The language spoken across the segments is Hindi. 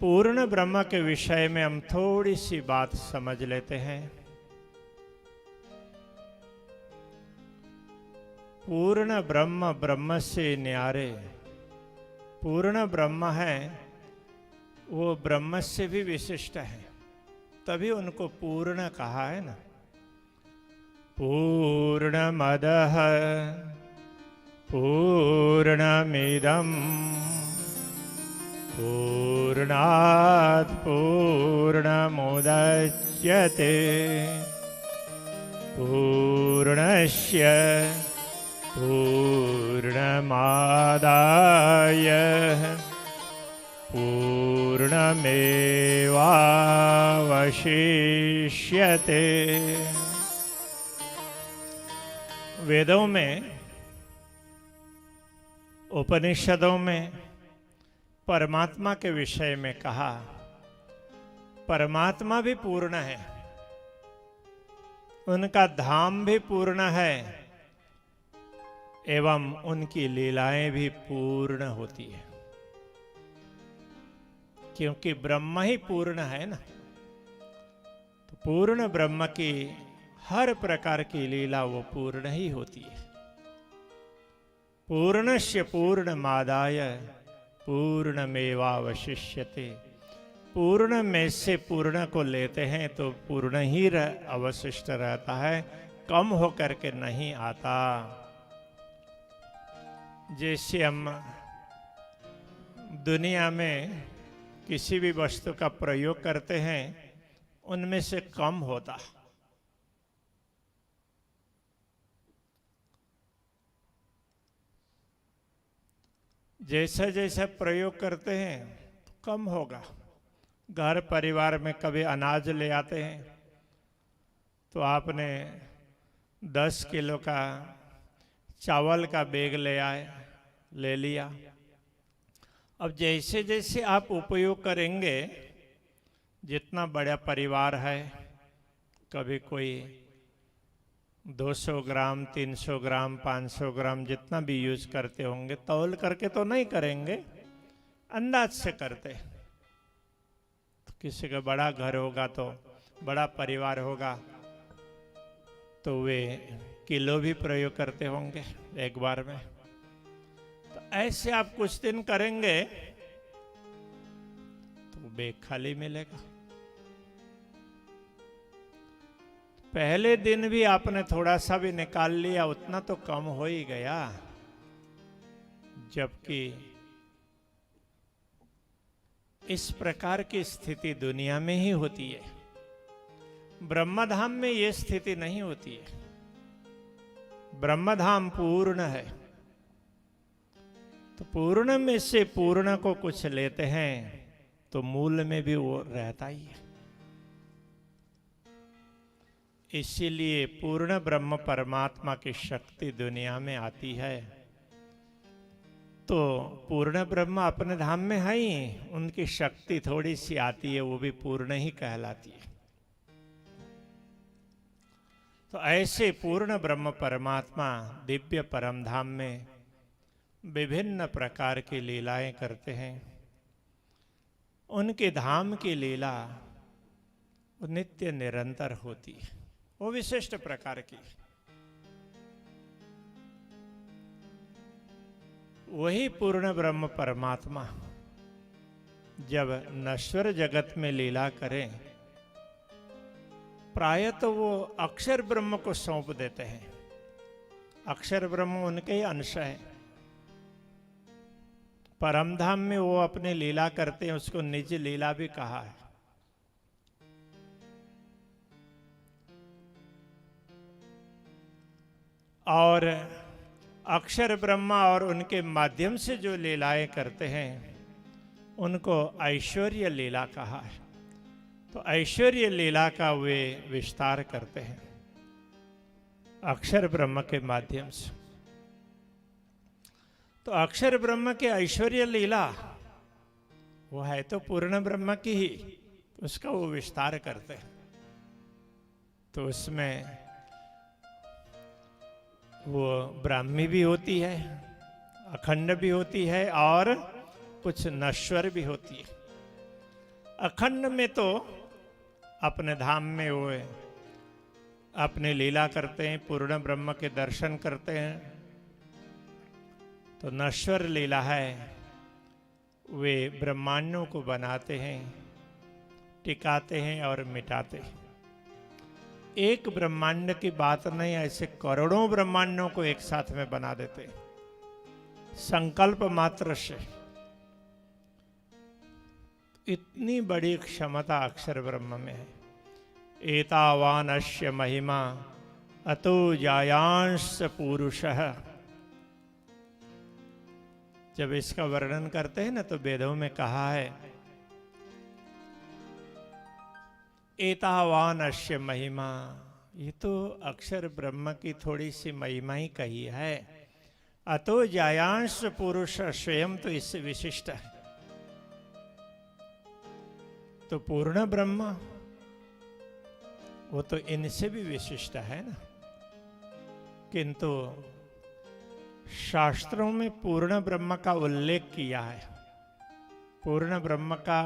पूर्ण ब्रह्म के विषय में हम थोड़ी सी बात समझ लेते हैं। पूर्ण ब्रह्म ब्रह्म से न्यारे, पूर्ण ब्रह्म है वो ब्रह्म से भी विशिष्ट है, तभी उनको पूर्ण कहा है ना। पूर्णमदः पूर्णमिदं पूर्णात् पूर्णमुदच्यते पूर्णस्य पूर्णमादाय पूर्णमेवावशिष्यते। वेदों में, उपनिषदों में परमात्मा के विषय में कहा, परमात्मा भी पूर्ण है, उनका धाम भी पूर्ण है एवं उनकी लीलाएं भी पूर्ण होती है, क्योंकि ब्रह्म ही पूर्ण है ना। तो पूर्ण ब्रह्म की हर प्रकार की लीला वो पूर्ण ही होती है। पूर्णस्य पूर्णमादाय पूर्णमेवावशिष्यते। पूर्ण में से पूर्ण को लेते हैं तो पूर्ण ही अवशिष्ट रहता है, कम होकर के नहीं आता। जैसे हम दुनिया में किसी भी वस्तु का प्रयोग करते हैं, उनमें से कम होता। जैसा जैसा प्रयोग करते हैं कम होगा। घर परिवार में कभी अनाज ले आते हैं तो आपने 10 किलो का चावल का बैग ले लिया। अब जैसे जैसे आप उपयोग करेंगे, जितना बड़ा परिवार है, कभी कोई 200 ग्राम, 300 ग्राम, 500 ग्राम जितना भी यूज करते होंगे, तौल करके तो नहीं करेंगे, अंदाज से करते। तो किसी का बड़ा घर होगा, तो बड़ा परिवार होगा, तो वे किलो भी प्रयोग करते होंगे एक बार में। तो ऐसे आप कुछ दिन करेंगे तो बैग खाली मिलेगा। पहले दिन भी आपने थोड़ा सा भी निकाल लिया, उतना तो कम हो ही गया। जबकि इस प्रकार की स्थिति दुनिया में ही होती है, ब्रह्मधाम में ये स्थिति नहीं होती है। ब्रह्मधाम पूर्ण है, तो पूर्ण में से पूर्ण को कुछ लेते हैं तो मूल में भी वो रहता ही है। इसीलिए पूर्ण ब्रह्म परमात्मा की शक्ति दुनिया में आती है, तो पूर्ण ब्रह्म अपने धाम में है ही, उनकी शक्ति थोड़ी सी आती है, वो भी पूर्ण ही कहलाती है। तो ऐसे पूर्ण ब्रह्म परमात्मा दिव्य परम धाम में विभिन्न प्रकार की लीलाएं करते हैं। उनके धाम की लीला नित्य निरंतर होती है, वो विशिष्ट प्रकार की। वही पूर्ण ब्रह्म परमात्मा जब नश्वर जगत में लीला करें, प्रायः तो वो अक्षर ब्रह्म को सौंप देते हैं। अक्षर ब्रह्म उनके ही अंश है। परमधाम में वो अपने लीला करते हैं, उसको निज लीला भी कहा है। और अक्षर ब्रह्मा और उनके माध्यम से जो लीलाएं करते हैं उनको ऐश्वर्य लीला कहा है। तो ऐश्वर्य लीला का वे विस्तार करते हैं अक्षर ब्रह्म के माध्यम से। तो अक्षर ब्रह्म के ऐश्वर्य लीला वो है तो पूर्ण ब्रह्म की ही, उसका वो विस्तार करते हैं। तो उसमें वो ब्राह्मी भी होती है, अखंड भी होती है और कुछ नश्वर भी होती है। अखंड में तो अपने धाम में वो अपने लीला करते हैं, पूर्ण ब्रह्म के दर्शन करते हैं। तो नश्वर लीला है, वे ब्रह्मांडों को बनाते हैं, टिकाते हैं और मिटाते हैं। एक ब्रह्मांड की बात नहीं, ऐसे करोड़ों ब्रह्मांडों को एक साथ में बना देते हैं संकल्प मात्र से। इतनी बड़ी क्षमता अक्षर ब्रह्म में है। एतावानस्य महिमा अतो जायांश पुरुषः। जब इसका वर्णन करते हैं ना तो वेदों में कहा है एतावानस्य महिमा। ये तो अक्षर ब्रह्म की थोड़ी सी महिमा ही कही है। अतो जायांश पुरुष, स्वयं तो इससे विशिष्ट है। तो पूर्ण ब्रह्म वो तो इनसे भी विशिष्ट है ना। किंतु शास्त्रों में पूर्ण ब्रह्म का उल्लेख किया है, पूर्ण ब्रह्म का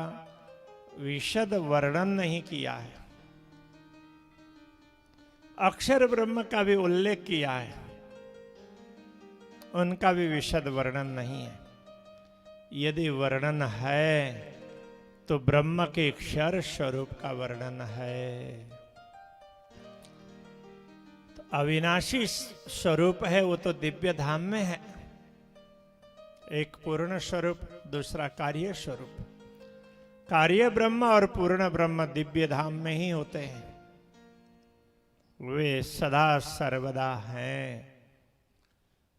विशद वर्णन नहीं किया है। अक्षर ब्रह्म का भी उल्लेख किया है, उनका भी विशद वर्णन नहीं है। यदि वर्णन है तो ब्रह्म के अक्षर स्वरूप का वर्णन है। तो अविनाशी स्वरूप है, वो तो दिव्य धाम में है। एक पूर्ण स्वरूप, दूसरा कार्य स्वरूप। कार्य ब्रह्म और पूर्ण ब्रह्म दिव्य धाम में ही होते हैं, वे सदा सर्वदा हैं।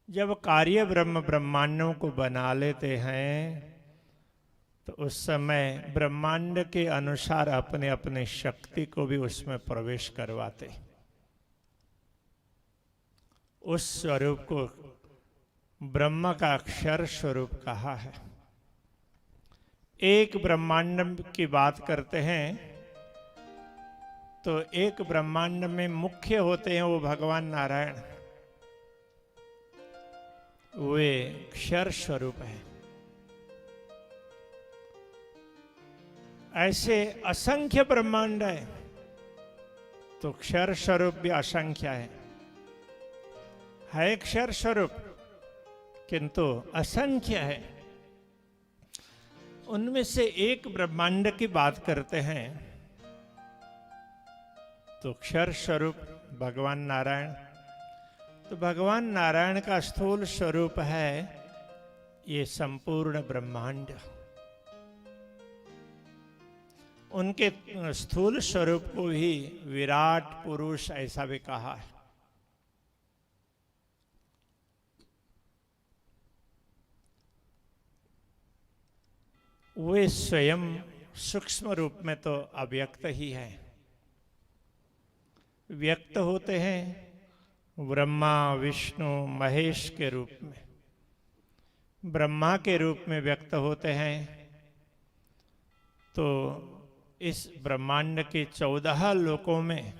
जब कार्य ब्रह्म ब्रह्मांडों को बना लेते हैं तो उस समय ब्रह्मांड के अनुसार अपने अपने शक्ति को भी उसमें प्रवेश करवाते। उस स्वरूप को ब्रह्म का अक्षर स्वरूप कहा है। एक ब्रह्मांड की बात करते हैं तो एक ब्रह्मांड में मुख्य होते हैं वो भगवान नारायण, वे अक्षर स्वरूप है। ऐसे असंख्य ब्रह्मांड है तो अक्षर स्वरूप भी असंख्य है अक्षर स्वरूप, किंतु असंख्य है। उनमें से एक ब्रह्मांड की बात करते हैं तो अक्षर स्वरूप भगवान नारायण। तो भगवान नारायण का स्थूल स्वरूप है ये संपूर्ण ब्रह्मांड। उनके स्थूल स्वरूप को ही विराट पुरुष ऐसा भी कहा है। वे स्वयं सूक्ष्म रूप में तो अव्यक्त ही है, व्यक्त होते हैं ब्रह्मा विष्णु महेश के रूप में। ब्रह्मा के रूप में व्यक्त होते हैं तो इस ब्रह्मांड के 14 लोकों में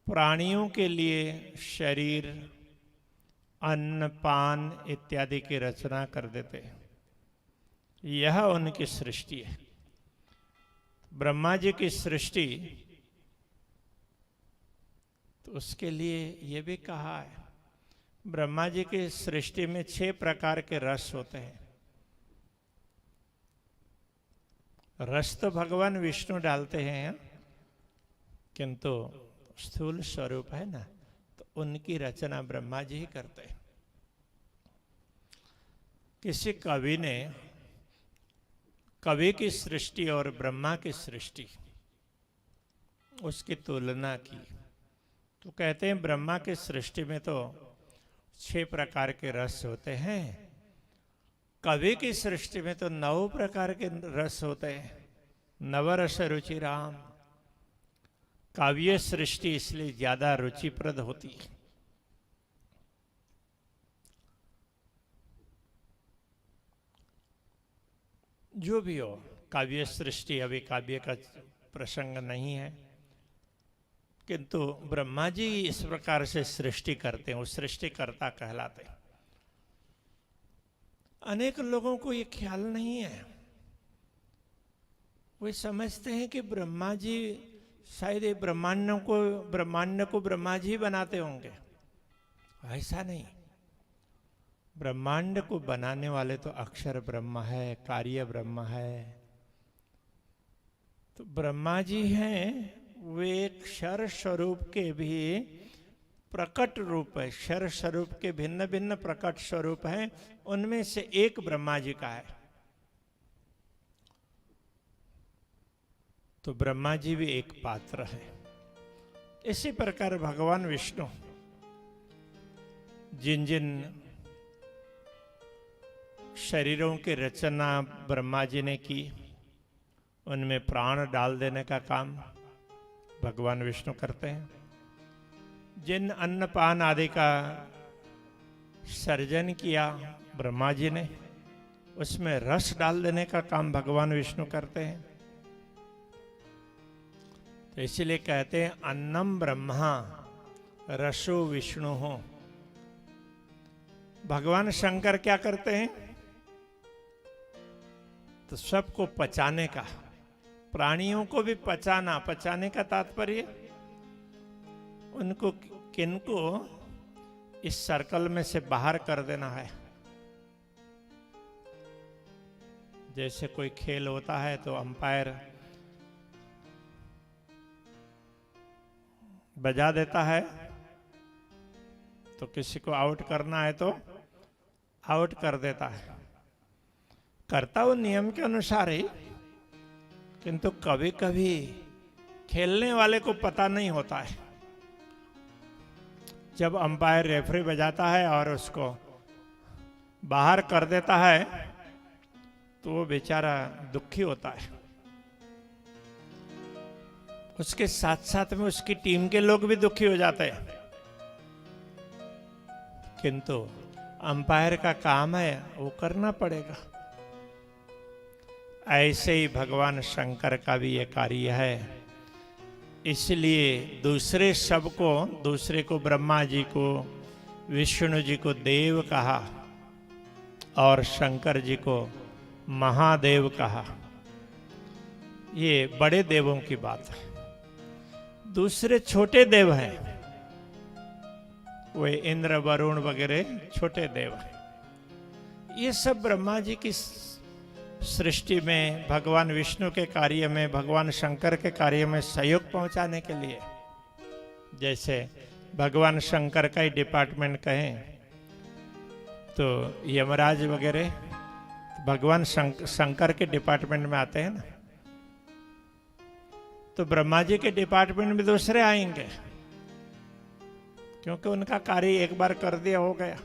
प्राणियों के लिए शरीर, अन्न, पान इत्यादि की रचना कर देते हैं। यह उनकी सृष्टि है। ब्रह्मा जी की सृष्टि, तो उसके लिए यह भी कहा है ब्रह्मा जी की सृष्टि में 6 प्रकार के रस होते हैं। रस तो भगवान विष्णु डालते हैं, किंतु स्थूल स्वरूप है ना, तो उनकी रचना ब्रह्मा जी ही करते हैं। किसी कवि ने कवि की सृष्टि और ब्रह्मा की सृष्टि उसकी तुलना की तो कहते हैं ब्रह्मा की सृष्टि में तो 6 प्रकार के रस होते हैं, कवि की सृष्टि में तो 9 प्रकार के रस होते हैं। नवरस रुचि राम। काव्य सृष्टि इसलिए ज्यादा रुचिप्रद होती है। जो भी हो, काव्य सृष्टि अभी काव्य का प्रसंग नहीं है, किंतु ब्रह्मा जी इस प्रकार से सृष्टि करते हैं, वो सृष्टिकर्ता कहलाते हैं। अनेक लोगों को ये ख्याल नहीं है वे समझते हैं कि ब्रह्मा जी शायद ये ब्रह्मांड को ब्रह्मा जी बनाते होंगे। ऐसा नहीं, ब्रह्मांड को बनाने वाले तो अक्षर ब्रह्मा है, कार्य ब्रह्मा है। तो ब्रह्मा जी हैं, वे एक क्षर स्वरूप के भी प्रकट रूप है। क्षर स्वरूप के भिन्न भिन्न प्रकट स्वरूप हैं, उनमें से एक ब्रह्मा जी का है। तो ब्रह्मा जी भी एक पात्र है। इसी प्रकार भगवान विष्णु जिन जिन शरीरों की रचना ब्रह्मा जी ने की, उनमें प्राण डाल देने का काम भगवान विष्णु करते हैं। जिन अन्नपान आदि का सर्जन किया ब्रह्मा जी ने, उसमें रस डाल देने का काम भगवान विष्णु करते हैं। तो इसीलिए कहते हैं अन्नम ब्रह्मा रसो विष्णु हो। भगवान शंकर क्या करते हैं? तो सबको पचाने का, प्राणियों को भी पचाना, पचाने का तात्पर्य उनको किनको इस सर्कल में से बाहर कर देना है। जैसे कोई खेल होता है तो अंपायर बजा देता है, तो किसी को आउट करना है तो आउट कर देता है। करता वो नियम के अनुसार ही, किंतु कभी कभी खेलने वाले को पता नहीं होता है। जब अंपायर रेफरी बजाता है और उसको बाहर कर देता है तो वो बेचारा दुखी होता है। उसके साथ साथ में उसकी टीम के लोग भी दुखी हो जाते हैं। किंतु अंपायर का काम है, वो करना पड़ेगा। ऐसे ही भगवान शंकर का भी ये कार्य है। इसलिए दूसरे सबको, दूसरे को ब्रह्मा जी को, विष्णु जी को देव कहा और शंकर जी को महादेव कहा। ये बड़े देवों की बात है। दूसरे छोटे देव हैं, वे इंद्र वरुण वगैरह छोटे देव हैं। ये सब ब्रह्मा जी की सृष्टि में, भगवान विष्णु के कार्य में, भगवान शंकर के कार्य में सहयोग पहुंचाने के लिए। जैसे भगवान शंकर का ही डिपार्टमेंट कहें तो यमराज वगैरह भगवान शंकर के डिपार्टमेंट में आते हैं ना। तो ब्रह्मा जी के डिपार्टमेंट में दूसरे आएंगे, क्योंकि उनका कार्य एक बार कर दिया, हो गया।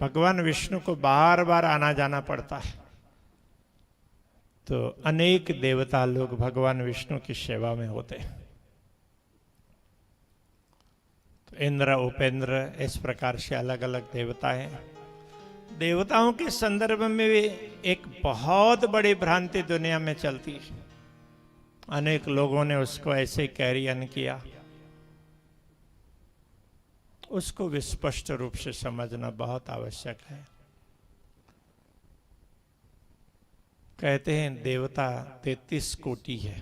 भगवान विष्णु को बार बार आना जाना पड़ता है। तो अनेक देवता लोग भगवान विष्णु की सेवा में होते हैं। तो इंद्र, उपेंद्र, इस प्रकार से अलग अलग देवता हैं। देवताओं के संदर्भ में भी एक बहुत बड़ी भ्रांति दुनिया में चलती है। अनेक लोगों ने उसको ऐसे कैरियन किया। उसको विस्पष्ट रूप से समझना बहुत आवश्यक है। कहते हैं देवता 33 कोटि है।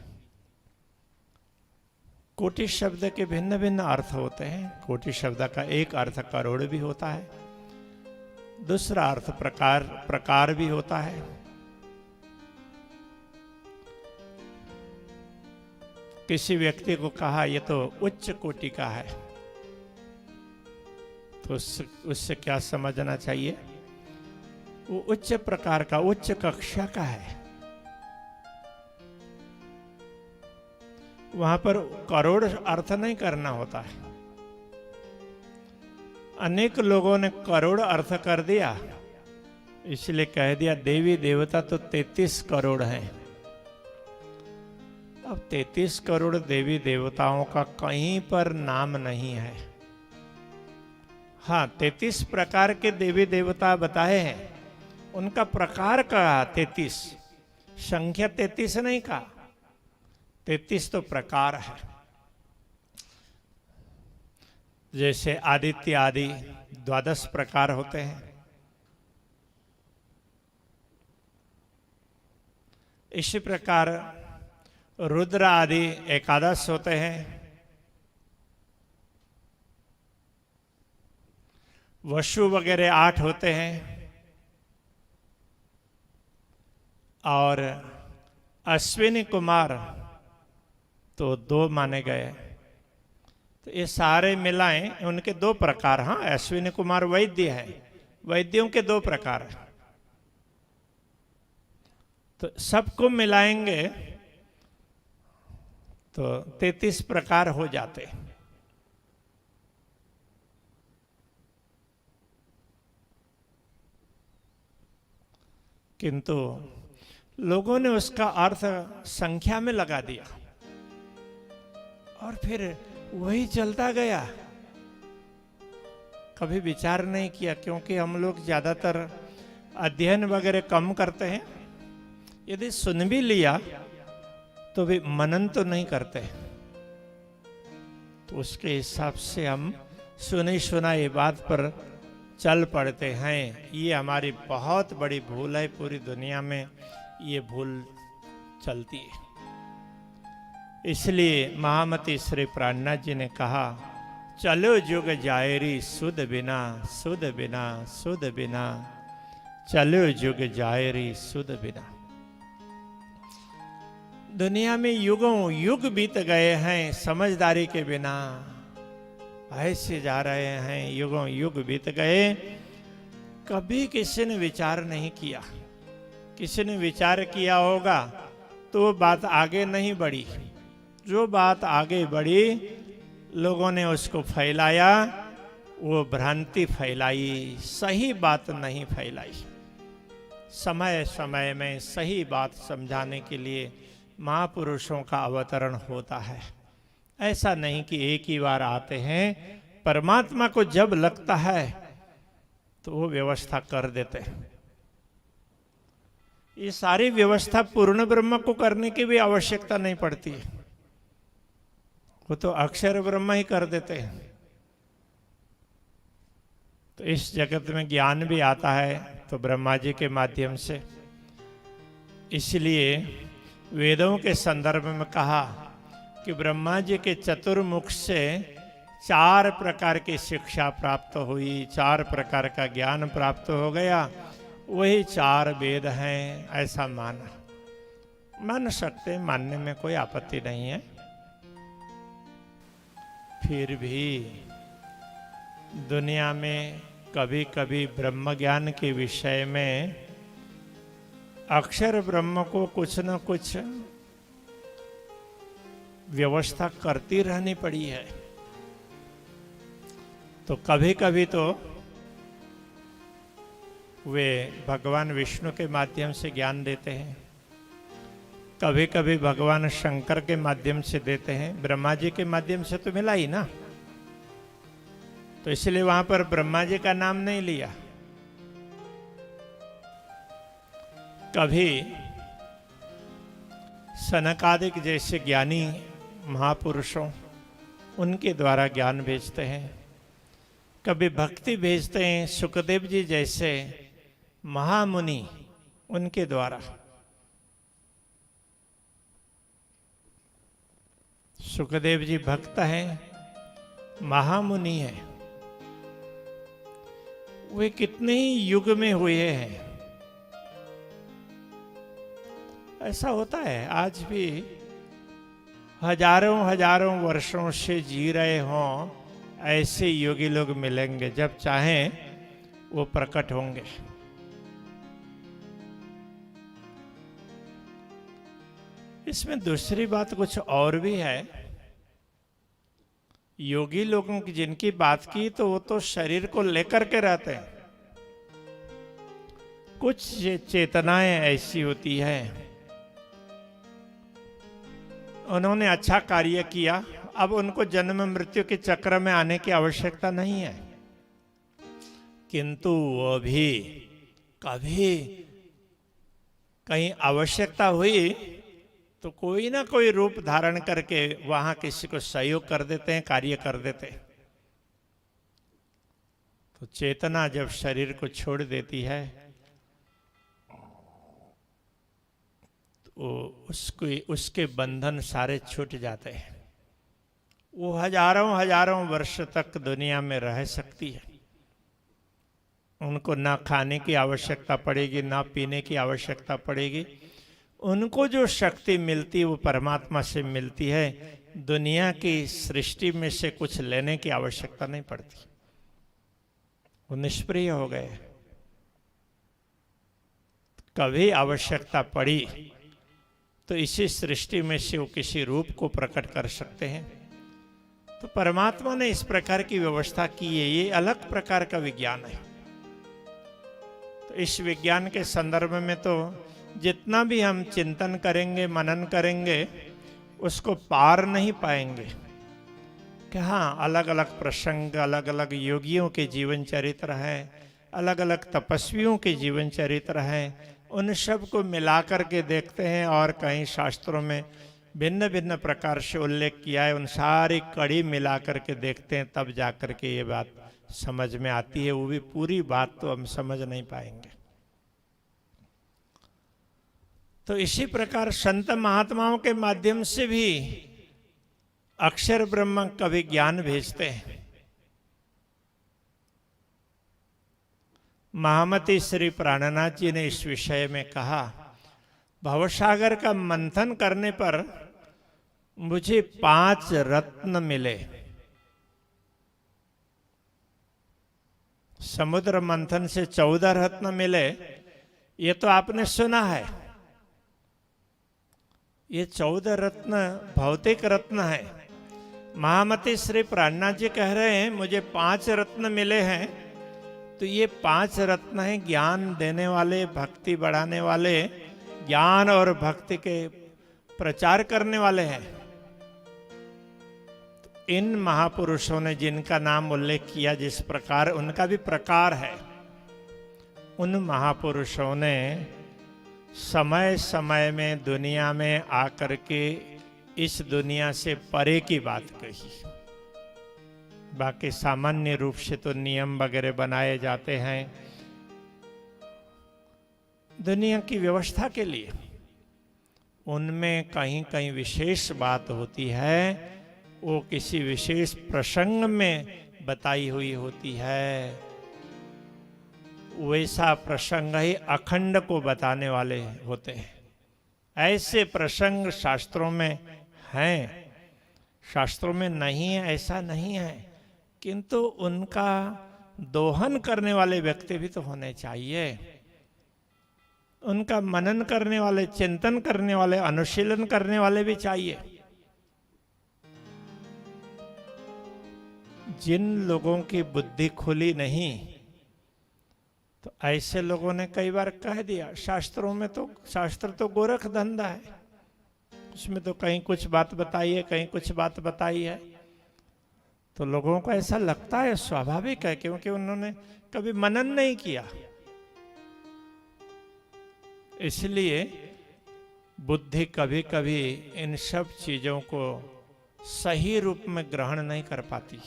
कोटि शब्द के भिन्न भिन्न अर्थ होते हैं। कोटि शब्द का एक अर्थ करोड़ भी होता है, दूसरा अर्थ प्रकार भी होता है। किसी व्यक्ति को कहा ये तो उच्च कोटि का है, तो उससे क्या समझना चाहिए? वो उच्च प्रकार का, उच्च कक्षा का है। वहां पर करोड़ अर्थ नहीं करना होता है। अनेक लोगों ने करोड़ अर्थ कर दिया, इसलिए कह दिया देवी देवता तो 33 करोड़ हैं। अब 33 करोड़ देवी देवताओं का कहीं पर नाम नहीं है। हाँ, 33 प्रकार के देवी देवता बताए हैं, उनका प्रकार कहा 33, संख्या 33 नहीं कहा। 33 तो प्रकार है। जैसे आदित्य आदि 12 प्रकार होते हैं। इसी प्रकार रुद्र आदि एकादश होते हैं, वसु वगैरह 8 होते हैं, और अश्विनी कुमार तो 2 माने गए। तो ये सारे मिलाएं, उनके 2 प्रकार। हाँ, अश्विनी कुमार वैद्य है, वैद्यों के 2 प्रकार हैं। तो सबको मिलाएंगे तो 33 प्रकार हो जाते। किंतु लोगों ने उसका अर्थ संख्या में लगा दिया और फिर वही चलता गया, कभी विचार नहीं किया। क्योंकि हम लोग ज्यादातर अध्ययन वगैरह कम करते हैं, यदि सुन भी लिया तो भी मनन तो नहीं करते। तो उसके हिसाब से हम सुनी सुनाई बात पर चल पड़ते हैं। ये हमारी बहुत बड़ी भूल है, पूरी दुनिया में ये भूल चलती है। इसलिए महामती श्री प्राणनाथ जी ने कहा, चलो जुग जायरी सुध बिना, सुध बिना, सुध बिना, चलो जुग जायरी सुध बिना। दुनिया में युगों युग बीत गए हैं समझदारी के बिना, ऐसे जा रहे हैं, युगों युग बीत गए। कभी किसी ने विचार नहीं किया। किसी ने विचार किया होगा तो वो बात आगे नहीं बढ़ी। जो बात आगे बढ़ी, लोगों ने उसको फैलाया, वो भ्रांति फैलाई, सही बात नहीं फैलाई। समय समय में सही बात समझाने के लिए महापुरुषों का अवतरण होता है। ऐसा नहीं कि एक ही बार आते हैं। परमात्मा को जब लगता है तो वो व्यवस्था कर देते हैं। ये सारी व्यवस्था पूर्ण ब्रह्म को करने की भी आवश्यकता नहीं पड़ती है, वो तो अक्षर ब्रह्म ही कर देते हैं। तो इस जगत में ज्ञान भी आता है तो ब्रह्मा जी के माध्यम से। इसलिए वेदों के संदर्भ में कहा कि ब्रह्मा जी के चतुर्मुख से 4 प्रकार की शिक्षा प्राप्त हुई, 4 प्रकार का ज्ञान प्राप्त हो गया। वही 4 वेद हैं, ऐसा माना। मान सकते, मानने में कोई आपत्ति नहीं है। फिर भी दुनिया में कभी कभी ब्रह्म ज्ञान के विषय में अक्षर ब्रह्म को कुछ न कुछ व्यवस्था करती रहनी पड़ी है। तो कभी कभी तो वे भगवान विष्णु के माध्यम से ज्ञान देते हैं, कभी कभी भगवान शंकर के माध्यम से देते हैं। ब्रह्मा जी के माध्यम से तो मिला ही ना, तो इसलिए वहां पर ब्रह्मा जी का नाम नहीं लिया। कभी सनकादिक जैसे ज्ञानी महापुरुषों, उनके द्वारा ज्ञान भेजते हैं। कभी भक्ति भेजते हैं, सुखदेव जी जैसे महामुनि, उनके द्वारा। सुखदेव जी भक्त हैं, महामुनि हैं। वे कितने ही युग में हुए हैं। ऐसा होता है, आज भी हजारों हजारों वर्षों से जी रहे हों, ऐसे योगी लोग मिलेंगे, जब चाहें वो प्रकट होंगे। इसमें दूसरी बात कुछ और भी है। योगी लोगों की जिनकी बात की, तो वो तो शरीर को लेकर के रहते हैं। कुछ चेतनाएं ऐसी होती है, उन्होंने अच्छा कार्य किया, अब उनको जन्म मृत्यु के चक्र में आने की आवश्यकता नहीं है। किंतु वो भी कभी कहीं आवश्यकता हुई तो कोई ना कोई रूप धारण करके वहां किसी को सहयोग कर देते हैं, कार्य कर देते हैं। तो चेतना जब शरीर को छोड़ देती है, तो उसके बंधन सारे छूट जाते हैं। वो हजारों हजारों वर्ष तक दुनिया में रह सकती है। उनको ना खाने की आवश्यकता पड़ेगी, ना पीने की आवश्यकता पड़ेगी। उनको जो शक्ति मिलती वो परमात्मा से मिलती है। दुनिया की सृष्टि में से कुछ लेने की आवश्यकता नहीं पड़ती। वो निष्प्रिय हो गए। कभी आवश्यकता पड़ी तो इसी सृष्टि में से वो किसी रूप को प्रकट कर सकते हैं। तो परमात्मा ने इस प्रकार की व्यवस्था की है। ये अलग प्रकार का विज्ञान है। तो इस विज्ञान के संदर्भ में तो जितना भी हम चिंतन करेंगे, मनन करेंगे, उसको पार नहीं पाएंगे। कि हाँ, अलग अलग प्रसंग, अलग अलग योगियों के जीवन चरित्र हैं, अलग अलग तपस्वियों के जीवन चरित्र हैं, उन सब को मिलाकर के देखते हैं और कहीं शास्त्रों में भिन्न भिन्न प्रकार से उल्लेख किया है। उन सारी कड़ी मिलाकर के देखते हैं, तब जाकर के ये बात समझ में आती है। वो भी पूरी बात तो हम समझ नहीं पाएंगे। तो इसी प्रकार संत महात्माओं के माध्यम से भी अक्षर ब्रह्म का विज्ञान भेजते हैं। महामती श्री प्राणनाथ जी ने इस विषय में कहा, भवसागर का मंथन करने पर मुझे 5 रत्न मिले। समुद्र मंथन से 14 रत्न मिले, ये तो आपने सुना है। ये 14 रत्न भौतिक रत्न है। महामती श्री प्राणनाथ जी कह रहे हैं मुझे 5 रत्न मिले हैं। तो ये 5 रत्न हैं ज्ञान देने वाले, भक्ति बढ़ाने वाले, ज्ञान और भक्ति के प्रचार करने वाले हैं। इन महापुरुषों ने जिनका नाम उल्लेख किया, जिस प्रकार उनका भी प्रकार है, उन महापुरुषों ने समय समय में दुनिया में आकर के इस दुनिया से परे की बात कही। बाकी सामान्य रूप से तो नियम वगैरह बनाए जाते हैं दुनिया की व्यवस्था के लिए। उनमें कहीं कहीं विशेष बात होती है, वो किसी विशेष प्रसंग में बताई हुई होती है। वैसा प्रसंग ही अखंड को बताने वाले होते हैं। ऐसे प्रसंग शास्त्रों में हैं, शास्त्रों में नहीं है ऐसा नहीं है, किंतु उनका दोहन करने वाले व्यक्ति भी तो होने चाहिए। उनका मनन करने वाले, चिंतन करने वाले, अनुशीलन करने वाले भी चाहिए। जिन लोगों की बुद्धि खुली नहीं, तो ऐसे लोगों ने कई बार कह दिया शास्त्रों में, तो शास्त्र तो गोरख धंधा है, उसमें तो कहीं कुछ बात बताई है, कहीं कुछ बात बताई है। तो लोगों को ऐसा लगता है, स्वाभाविक है, क्योंकि उन्होंने कभी मनन नहीं किया। इसलिए बुद्धि कभी कभी इन सब चीजों को सही रूप में ग्रहण नहीं कर पाती।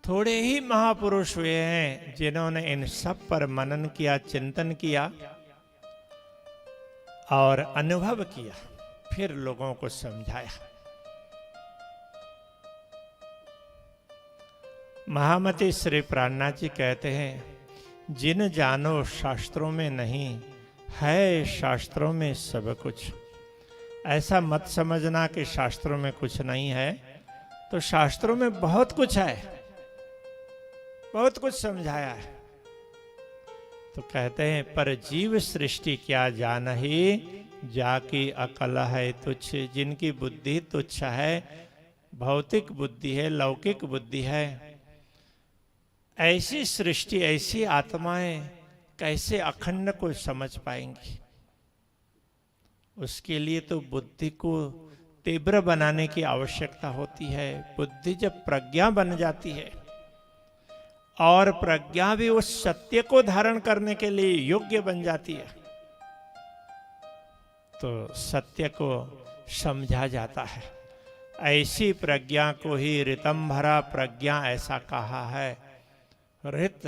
थोड़े ही महापुरुष हुए हैं जिन्होंने इन सब पर मनन किया, चिंतन किया और अनुभव किया, फिर लोगों को समझाया। महामती श्री प्राणनाथ जी कहते हैं, जिन जानो शास्त्रों में नहीं है, शास्त्रों में सब कुछ। ऐसा मत समझना कि शास्त्रों में कुछ नहीं है, तो शास्त्रों में बहुत कुछ है, बहुत कुछ समझाया है। तो कहते हैं, पर जीव सृष्टि क्या जानहि, जाकी अकल है तुच्छ। जिनकी बुद्धि तुच्छ है, भौतिक बुद्धि है, लौकिक बुद्धि है, ऐसी सृष्टि, ऐसी आत्माएं कैसे अखंड को समझ पाएंगी। उसके लिए तो बुद्धि को तीव्र बनाने की आवश्यकता होती है। बुद्धि जब प्रज्ञा बन जाती है और प्रज्ञा भी उस सत्य को धारण करने के लिए योग्य बन जाती है, तो सत्य को समझा जाता है। ऐसी प्रज्ञा को ही ऋतंभरा प्रज्ञा ऐसा कहा है। ऋत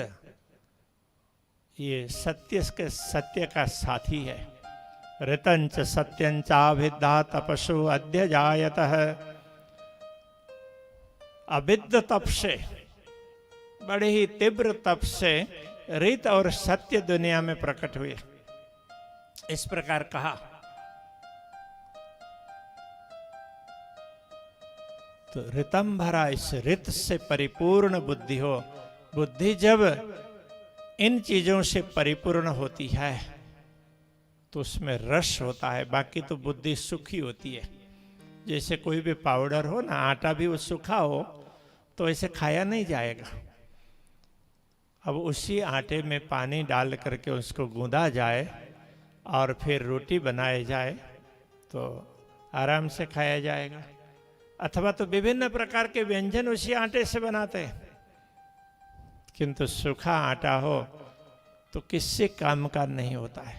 ये सत्य का साथी है। ऋतंच सत्यंचाभिद्धा तपसो अद्य जायतः। अविद्ध तप से, बड़े ही तीव्र तप से ऋत और सत्य दुनिया में प्रकट हुए। इस प्रकार कहा। तो ऋतम भरा, इस ऋत से परिपूर्ण बुद्धि हो। बुद्धि जब इन चीजों से परिपूर्ण होती है तो उसमें रस होता है, बाकी तो बुद्धि सूखी होती है। जैसे कोई भी पाउडर हो ना, आटा भी वो सूखा हो तो ऐसे खाया नहीं जाएगा। अब उसी आटे में पानी डाल करके उसको गूंदा जाए और फिर रोटी बनाई जाए तो आराम से खाया जाएगा। अथवा तो विभिन्न प्रकार के व्यंजन उसी आटे से बनाते हैं, किंतु सूखा आटा हो तो किससे काम का नहीं होता है।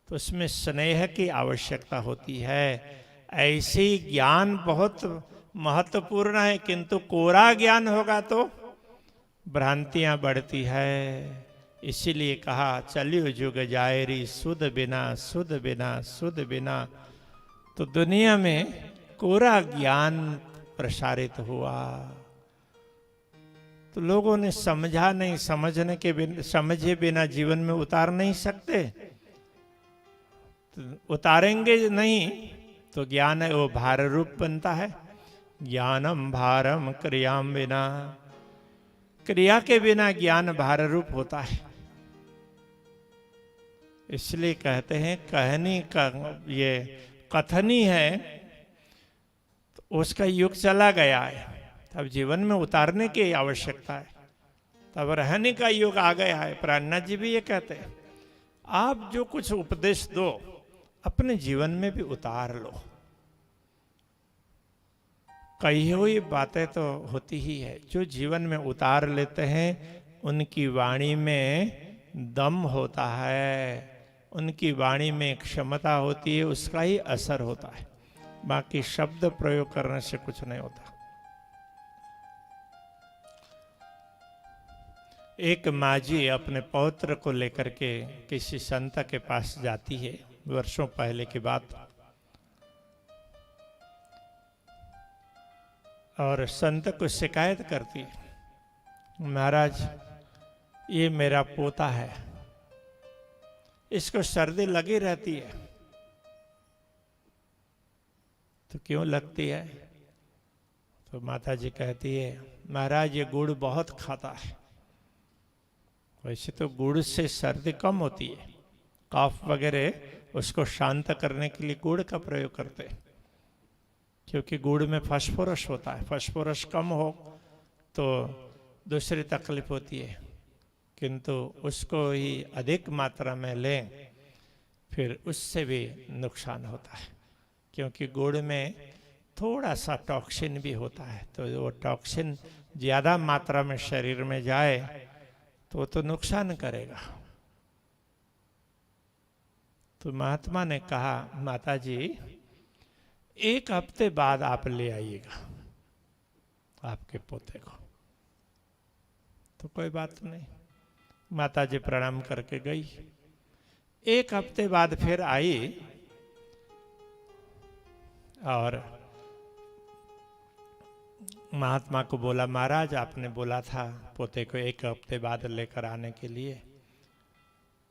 तो उसमें स्नेह की आवश्यकता होती है। ऐसी ज्ञान बहुत महत्वपूर्ण है, किंतु कोरा ज्ञान होगा तो भ्रांतियां बढ़ती है। इसीलिए कहा चलियो जुग जायरी सुध बिना सुध बिना सुध बिना। तो दुनिया में कोरा ज्ञान प्रसारित हुआ तो लोगों ने समझा नहीं, समझने के बिना, समझे बिना जीवन में उतार नहीं सकते। तो उतारेंगे नहीं तो ज्ञान है वो भार रूप बनता है। ज्ञानम भारम क्रियाम बिना, क्रिया के बिना ज्ञान भार रूप होता है। इसलिए कहते हैं कहनी का ये कथनी है तो उसका युग चला गया है, तब जीवन में उतारने की आवश्यकता है, तब रहने का युग आ गया है। प्राणनाथ जी भी ये कहते हैं आप जो कुछ उपदेश दो अपने जीवन में भी उतार लो। कही हुई बातें तो होती ही है, जो जीवन में उतार लेते हैं उनकी वाणी में दम होता है, उनकी वाणी में क्षमता होती है, उसका ही असर होता है। बाकी शब्द प्रयोग करने से कुछ नहीं होता। एक माँ जी अपने पौत्र को लेकर के किसी संत के पास जाती है, वर्षों पहले की बात। और संत को शिकायत करती है, महाराज ये मेरा पोता है, इसको सर्दी लगी रहती है। तो क्यों लगती है? तो माता जी कहती है महाराज ये गुड़ बहुत खाता है। वैसे तो गुड़ से सर्दी कम होती है, कफ वगैरह उसको शांत करने के लिए गुड़ का प्रयोग करते हैं, क्योंकि गुड़ में फास्फोरस होता है। फास्फोरस कम हो तो दूसरी तकलीफ होती है, किंतु उसको ही अधिक मात्रा में लें फिर उससे भी नुकसान होता है, क्योंकि गुड़ में थोड़ा सा टॉक्सिन भी होता है। तो वो टॉक्सिन ज़्यादा मात्रा में शरीर में जाए तो नुकसान करेगा। तो महात्मा ने कहा माता जी 1 हफ्ते बाद आप ले आइएगा आपके पोते को। तो कोई बात नहीं, माता जी प्रणाम करके गई। 1 हफ्ते बाद फिर आई और महात्मा को बोला महाराज आपने बोला था पोते को 1 हफ्ते बाद लेकर आने के लिए,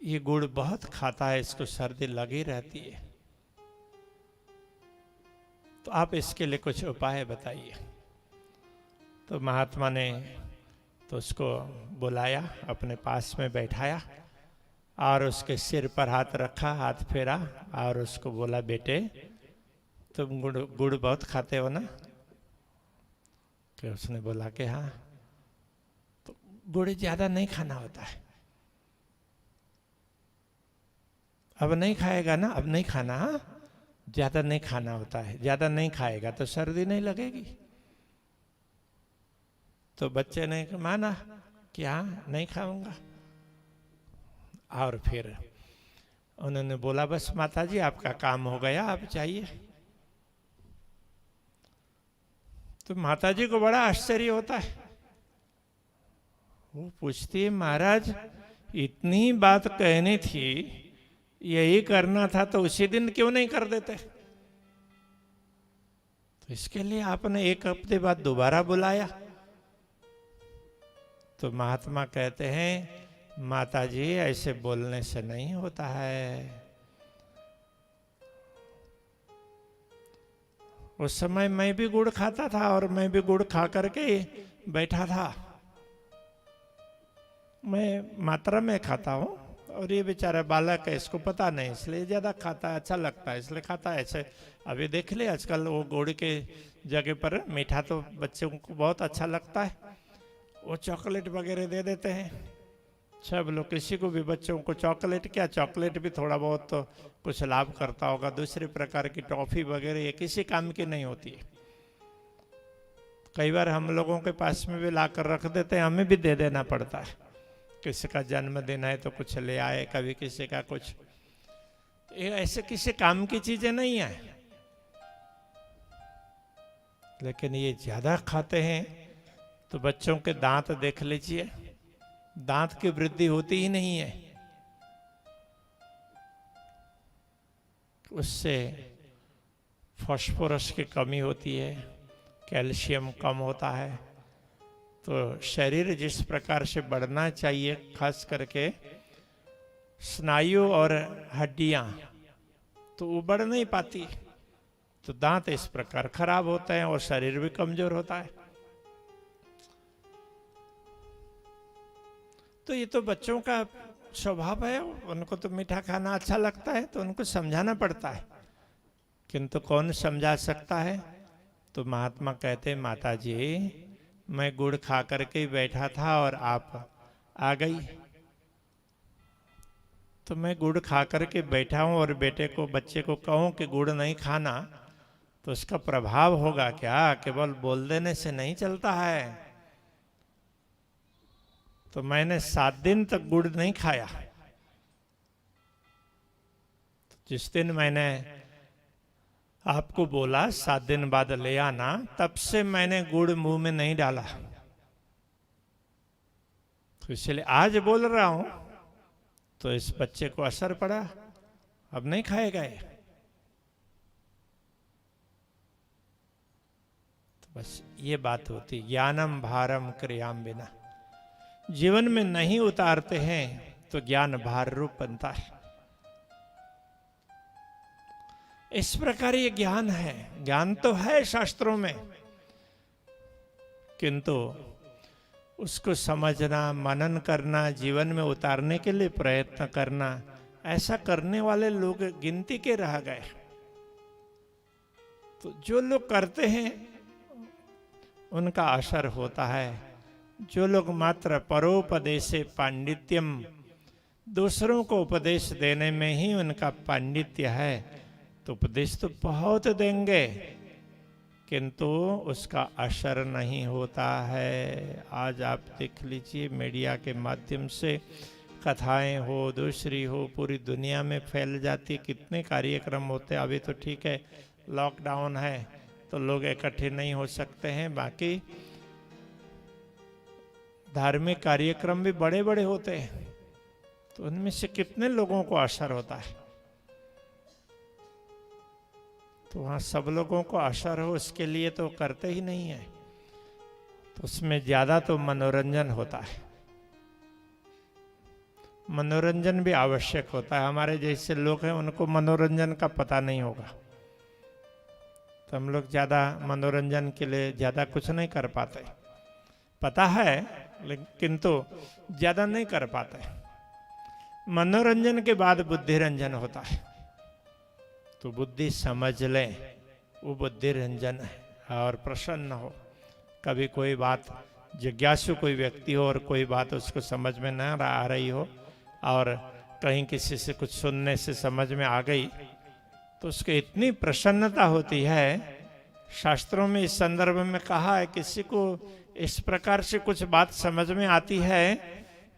ये गुड़ बहुत खाता है, इसको सर्दी लगी रहती है, तो आप इसके लिए कुछ उपाय बताइए। तो महात्मा ने तो उसको बुलाया, अपने पास में बैठाया और उसके सिर पर हाथ रखा, हाथ फेरा और उसको बोला बेटे तुम गुड़ बहुत खाते हो ना? कि उसने बोला कि हाँ। तो गुड़ ज्यादा नहीं खाना होता है। अब नहीं खाएगा ना? अब नहीं खाना, ज्यादा नहीं खाना होता है, ज्यादा नहीं खाएगा तो सर्दी नहीं लगेगी। तो बच्चे ने माना कि हाँ नहीं खाऊंगा। और फिर उन्होंने बोला बस माताजी आपका काम हो गया, आप जाइए। तो माताजी को बड़ा आश्चर्य होता है, वो पूछती है महाराज इतनी बात कहनी थी, यही करना था तो उसी दिन क्यों नहीं कर देते? तो इसके लिए आपने एक हफ्ते बाद दोबारा बुलाया। तो महात्मा कहते हैं, माता जी ऐसे बोलने से नहीं होता है। उस समय मैं भी गुड़ खाता था और मैं भी गुड़ खा करके बैठा था। मैं मात्रा में खाता हूँ और ये बेचारा बालक है, इसको पता नहीं, इसलिए ज्यादा खाता है, अच्छा लगता है इसलिए खाता है। ऐसे अभी देख ले, आजकल वो गुड़ के जगह पर मीठा तो बच्चों को बहुत अच्छा लगता है, वो चॉकलेट वगैरह दे देते हैं सब लोग। किसी को भी बच्चों को चॉकलेट, क्या चॉकलेट भी थोड़ा बहुत तो कुछ लाभ करता होगा, दूसरे प्रकार की टॉफी वगैरह ये किसी काम की नहीं होती है। कई बार हम लोगों के पास में भी ला कर रख देते हैं, हमें भी दे देना पड़ता है। किसी का जन्मदिन है तो कुछ ले आए, कभी किसी का कुछ, ये ऐसे किसी काम की चीजें नहीं है। लेकिन ये ज्यादा खाते हैं तो बच्चों के दांत देख लीजिए, दांत की वृद्धि होती ही नहीं है। उससे फास्फोरस की कमी होती है, कैल्शियम कम होता है। तो शरीर जिस प्रकार से बढ़ना चाहिए, खास करके स्नायु और हड्डियां, तो वो बढ़ नहीं पाती, तो दांत इस प्रकार खराब होते हैं और शरीर भी कमजोर होता है। तो ये तो बच्चों का स्वभाव है, उनको तो मीठा खाना अच्छा लगता है, तो उनको समझाना पड़ता है। किंतु कौन समझा सकता है? तो महात्मा कहते, माता जी मैं गुड़ खा करके ही बैठा था और आप आ गई, तो मैं गुड़ खा करके बैठा हूं और बेटे को, बच्चे को कहूं कि गुड़ नहीं खाना, तो उसका प्रभाव होगा क्या? केवल बोल देने से नहीं चलता है। तो मैंने 7 दिन तक गुड़ नहीं खाया। जिस दिन मैंने आपको बोला 7 दिन बाद ले आना, तब से मैंने गुड़ मुंह में नहीं डाला। तो इसलिए आज बोल रहा हूं, तो इस बच्चे को असर पड़ा, अब नहीं खाएगा ये। तो बस ये बात होती, ज्ञानम भारम क्रियाम बिना। जीवन में नहीं उतारते हैं तो ज्ञान भार रूप बनता है। इस प्रकार ये ज्ञान है, ज्ञान तो है शास्त्रों में, किंतु उसको समझना, मनन करना, जीवन में उतारने के लिए प्रयत्न करना, ऐसा करने वाले लोग गिनती के रह गए। तो जो लोग करते हैं उनका असर होता है। जो लोग मात्र परोपदेशे पांडित्यम, दूसरों को उपदेश देने में ही उनका पांडित्य है, तो उपदेश तो बहुत देंगे किंतु उसका असर नहीं होता है। आज आप देख लीजिए, मीडिया के माध्यम से कथाएं हो, दूसरी हो, पूरी दुनिया में फैल जाती, कितने कार्यक्रम होते हैं। अभी तो ठीक है, लॉकडाउन है तो लोग इकट्ठे नहीं हो सकते हैं, बाकी धार्मिक कार्यक्रम भी बड़े बड़े होते हैं, तो उनमें से कितने लोगों को असर होता है। तो वहाँ सब लोगों को असर हो उसके लिए तो करते ही नहीं है, तो उसमें ज्यादा तो मनोरंजन होता है। मनोरंजन भी आवश्यक होता है। हमारे जैसे लोग हैं उनको मनोरंजन का पता नहीं होगा, तो हम लोग ज्यादा मनोरंजन के लिए ज्यादा कुछ नहीं कर पाते। पता है लेकिन तो ज्यादा नहीं कर पाते। मनोरंजन के बाद बुद्धिरंजन होता है, तो बुद्धि समझ ले, वो बुद्धि रंजन है। और प्रसन्न हो, कभी कोई बात, जिज्ञासु कोई व्यक्ति हो और कोई बात उसको समझ में न आ रही हो और कहीं किसी से कुछ सुनने से समझ में आ गई, तो उसको इतनी प्रसन्नता होती है। शास्त्रों में इस संदर्भ में कहा है, किसी को इस प्रकार से कुछ बात समझ में आती है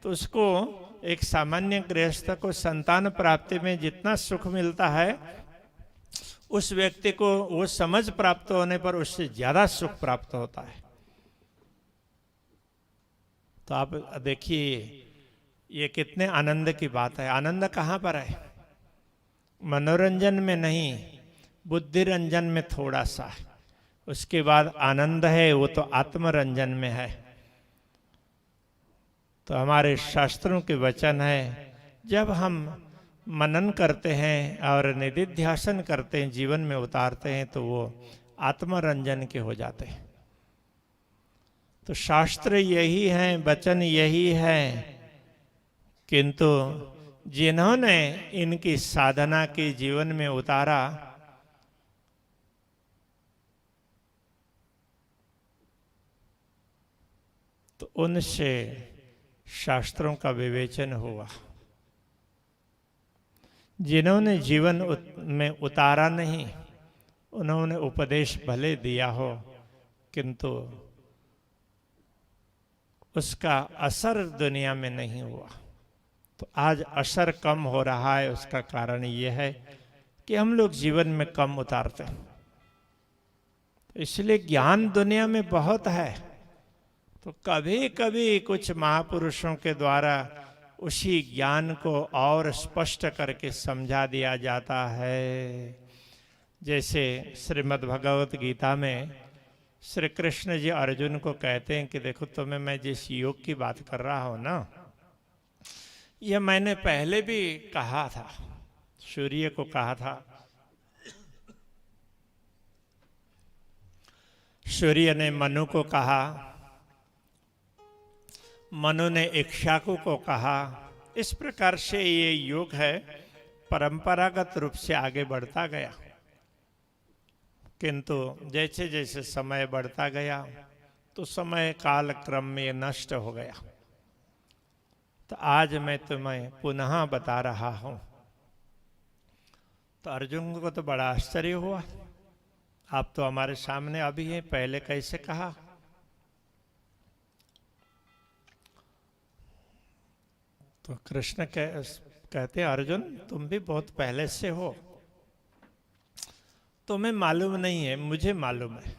तो उसको, एक सामान्य गृहस्थ को संतान प्राप्ति में जितना सुख मिलता है, उस व्यक्ति को वो समझ प्राप्त होने पर उससे ज्यादा सुख प्राप्त होता है। तो आप देखिए, ये कितने आनंद की बात है। आनंद कहाँ पर है? मनोरंजन में नहीं, बुद्धि रंजन में थोड़ा सा है। उसके बाद आनंद है वो तो आत्मरंजन में है। तो हमारे शास्त्रों के वचन है, जब हम मनन करते हैं और निधिध्यासन करते हैं, जीवन में उतारते हैं, तो वो आत्मरंजन के हो जाते हैं। तो शास्त्र यही है, वचन यही है, किंतु जिन्होंने इनकी साधना के जीवन में उतारा, तो उनसे शास्त्रों का विवेचन हुआ। जिन्होंने जीवन में उतारा नहीं, उन्होंने उपदेश भले दिया हो, किंतु उसका असर दुनिया में नहीं हुआ। तो आज असर कम हो रहा है, उसका कारण ये है कि हम लोग जीवन में कम उतारते हैं। तो इसलिए ज्ञान दुनिया में बहुत है, तो कभी कभी कुछ महापुरुषों के द्वारा उसी ज्ञान को और स्पष्ट करके समझा दिया जाता है। जैसे श्रीमद् भगवत गीता में श्री कृष्ण जी अर्जुन को कहते हैं कि देखो, तुम्हें मैं जिस योग की बात कर रहा हूं ना, यह मैंने पहले भी कहा था, सूर्य को कहा था। सूर्य ने मनु को कहा, मनु ने इक्ष्वाकु को कहा। इस प्रकार से ये योग है, परंपरागत रूप से आगे बढ़ता गया, किंतु जैसे जैसे समय बढ़ता गया तो समय काल क्रम में नष्ट हो गया। तो आज मैं तुम्हें पुनः बता रहा हूं। तो अर्जुन को तो बड़ा आश्चर्य हुआ, आप तो हमारे सामने अभी हैं, पहले कैसे कहा? तो कृष्ण कहते हैं, अर्जुन तुम भी बहुत पहले से हो, तुम्हें मालूम नहीं है, मुझे मालूम है।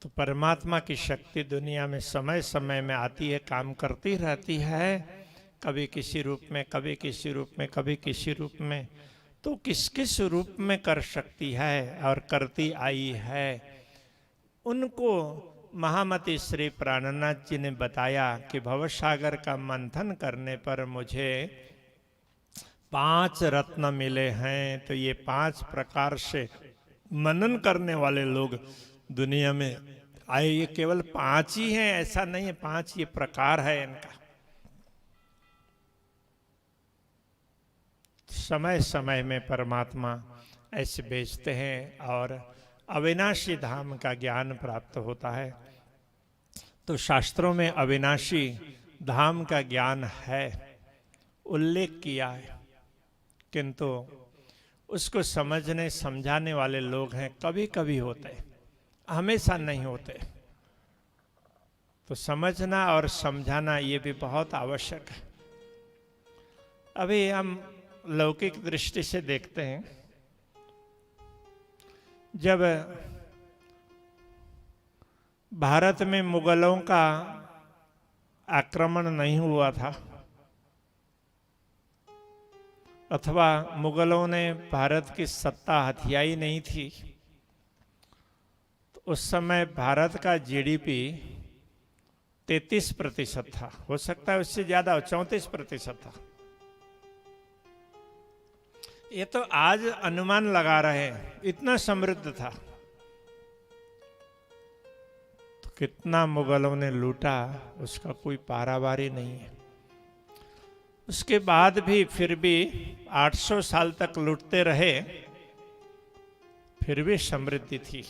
तो परमात्मा की शक्ति दुनिया में समय समय में आती है, काम करती रहती है, कभी किसी रूप में, कभी किसी रूप में, कभी किसी रूप में। तो किस किस रूप में कर सकती है और करती आई है, उनको महामती श्री प्राणनाथ जी ने बताया कि भवसागर का मंथन करने पर मुझे 5 रत्न मिले हैं। तो ये 5 प्रकार से मनन करने वाले लोग दुनिया में आए। ये केवल 5 ही हैं ऐसा नहीं है, 5 ये प्रकार है इनका। समय समय में परमात्मा ऐसे भेजते हैं और अविनाशी धाम का ज्ञान प्राप्त होता है। तो शास्त्रों में अविनाशी धाम का ज्ञान है, उल्लेख किया है, किंतु उसको समझने समझाने वाले लोग हैं, कभी कभी होते, हमेशा नहीं होते। तो समझना और समझाना ये भी बहुत आवश्यक है। अभी हम लौकिक दृष्टि से देखते हैं, जब भारत में मुगलों का आक्रमण नहीं हुआ था, अथवा मुगलों ने भारत की सत्ता हथियाई नहीं थी, तो उस समय भारत का जीडीपी 33% था, हो सकता है उससे ज्यादा हो, 34% था। ये तो आज अनुमान लगा रहे हैं, इतना समृद्ध था। तो कितना मुगलों ने लूटा, उसका कोई पारावारी नहीं है। उसके बाद भी फिर भी 800 साल तक लूटते रहे, फिर भी समृद्धि थी।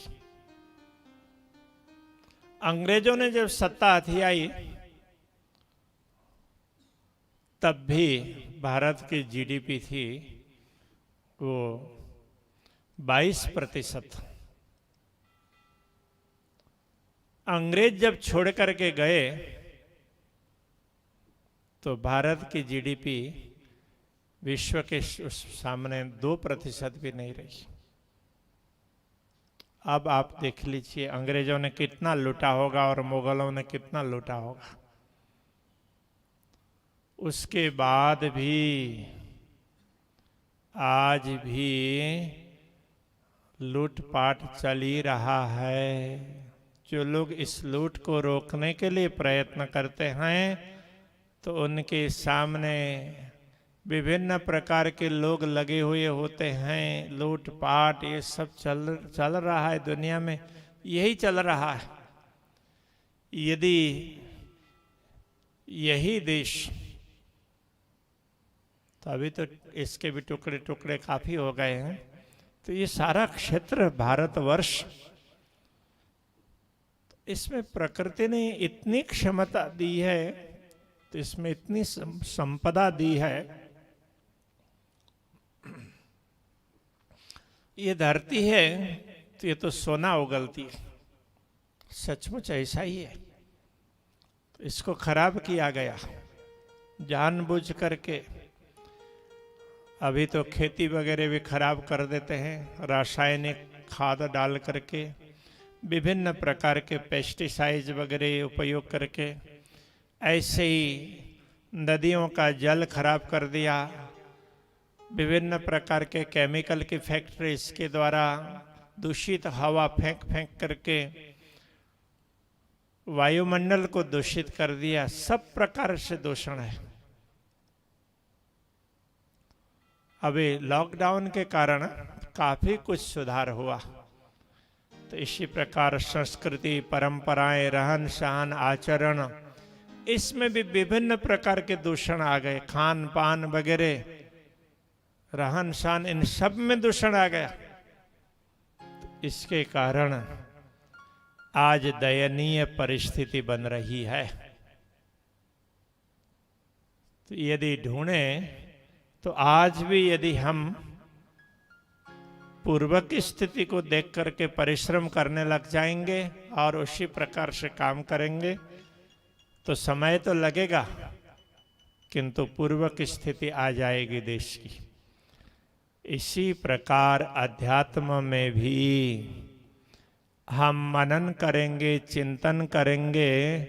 अंग्रेजों ने जब सत्ता हथियाई, तब भी भारत की जीडीपी थी वो 22%। अंग्रेज जब छोड़ करके गए तो भारत की जीडीपी विश्व के सामने 2% भी नहीं रही। अब आप देख लीजिए अंग्रेजों ने कितना लूटा होगा और मुगलों ने कितना लूटा होगा। उसके बाद भी आज भी लूटपाट चल ही रहा है। जो लोग इस लूट को रोकने के लिए प्रयत्न करते हैं तो उनके सामने विभिन्न प्रकार के लोग लगे हुए होते हैं। लूटपाट ये सब चल रहा है दुनिया में, यही चल रहा है। यदि यही देश, तो अभी तो इसके भी टुकड़े टुकड़े काफी हो गए हैं, तो ये सारा क्षेत्र भारतवर्ष, इसमें प्रकृति ने इतनी क्षमता दी है, तो इसमें इतनी संपदा दी है। ये धरती है तो ये तो सोना उगलती है, सचमुच ऐसा ही है। तो इसको खराब किया गया जानबूझ करके। अभी तो खेती वगैरह भी खराब कर देते हैं, रासायनिक खाद डाल करके, विभिन्न प्रकार के पेस्टिसाइड वगैरह उपयोग करके। ऐसे ही नदियों का जल खराब कर दिया, विभिन्न प्रकार के केमिकल की फैक्ट्रीज के द्वारा दूषित हवा फेंक करके वायुमंडल को दूषित कर दिया। सब प्रकार से दूषण है। अभी लॉकडाउन के कारण काफी कुछ सुधार हुआ, तो इसी प्रकार संस्कृति, परंपराएं, रहन सहन, आचरण, इसमें भी विभिन्न प्रकार के दूषण आ गए। खान पान वगैरह, रहन सहन, इन सब में दूषण आ गया। तो इसके कारण आज दयनीय परिस्थिति बन रही है। तो यदि ढूंढें तो आज भी यदि हम पूर्व की स्थिति को देख करके परिश्रम करने लग जाएंगे और उसी प्रकार से काम करेंगे तो समय तो लगेगा, किंतु पूर्व की स्थिति आ जाएगी देश की। इसी प्रकार अध्यात्म में भी हम मनन करेंगे, चिंतन करेंगे,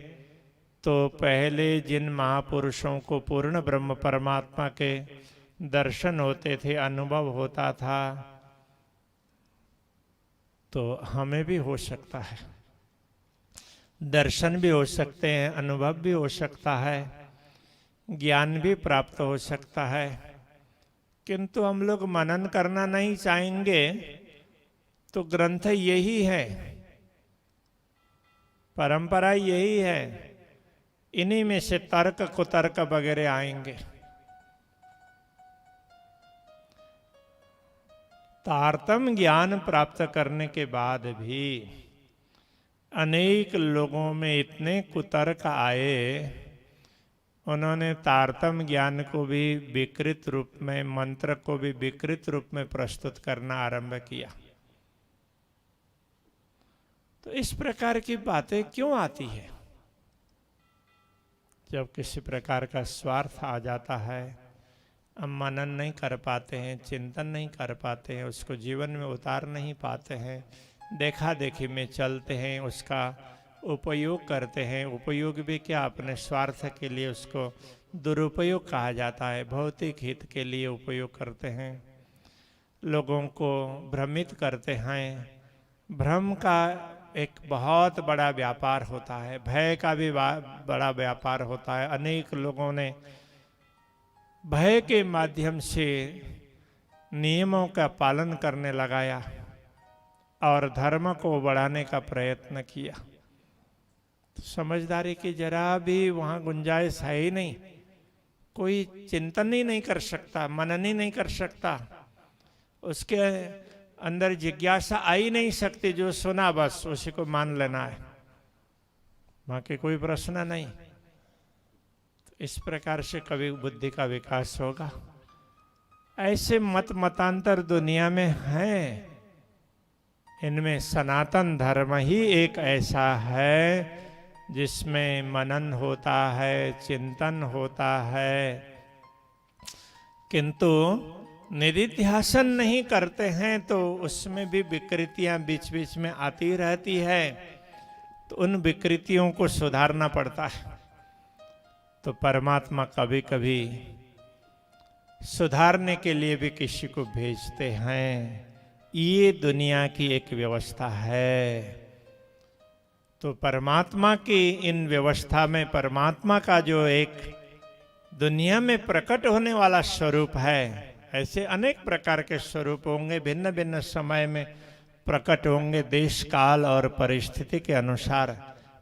तो पहले जिन महापुरुषों को पूर्ण ब्रह्म परमात्मा के दर्शन होते थे, अनुभव होता था, तो हमें भी हो सकता है। दर्शन भी हो सकते हैं, अनुभव भी हो सकता है, ज्ञान भी प्राप्त हो सकता है, किंतु हम लोग मनन करना नहीं चाहेंगे। तो ग्रंथ यही है, परंपरा यही है, इन्हीं में से तर्क कुतर्क वगैरह आएंगे। तारतम्य ज्ञान प्राप्त करने के बाद भी अनेक लोगों में इतने कुतर्क आए, उन्होंने तारतम्य ज्ञान को भी विकृत रूप में, मंत्र को भी विकृत रूप में प्रस्तुत करना आरंभ किया। तो इस प्रकार की बातें क्यों आती है? जब किसी प्रकार का स्वार्थ आ जाता है, हम मनन नहीं कर पाते हैं, चिंतन नहीं कर पाते हैं, उसको जीवन में उतार नहीं पाते हैं, देखा देखी में चलते हैं, उसका उपयोग करते हैं। उपयोग भी क्या, अपने स्वार्थ के लिए उसको दुरुपयोग कहा जाता है, भौतिक हित के लिए उपयोग करते हैं, लोगों को भ्रमित करते हैं। भ्रम का एक बहुत बड़ा व्यापार होता है, भय का भी बड़ा व्यापार होता है। अनेक लोगों ने भय के माध्यम से नियमों का पालन करने लगाया और धर्म को बढ़ाने का प्रयत्न किया। तो समझदारी की जरा भी वहाँ गुंजाइश है ही नहीं। कोई चिंतन ही नहीं कर सकता, मनन ही नहीं कर सकता, उसके अंदर जिज्ञासा आ ही नहीं सकती। जो सुना बस उसी को मान लेना है, बाकी कोई प्रश्न नहीं। इस प्रकार से कभी बुद्धि का विकास होगा? ऐसे मत मतांतर दुनिया में हैं। इनमें सनातन धर्म ही एक ऐसा है जिसमें मनन होता है, चिंतन होता है, किंतु निधिध्यासन नहीं करते हैं तो उसमें भी विकृतियां बीच बीच में आती रहती है। तो उन विकृतियों को सुधारना पड़ता है। तो परमात्मा कभी कभी सुधारने के लिए भी किसी को भेजते हैं। ये दुनिया की एक व्यवस्था है। तो परमात्मा की इन व्यवस्था में परमात्मा का जो एक दुनिया में प्रकट होने वाला स्वरूप है, ऐसे अनेक प्रकार के स्वरूप होंगे, भिन्न भिन्न समय में प्रकट होंगे, देश काल और परिस्थिति के अनुसार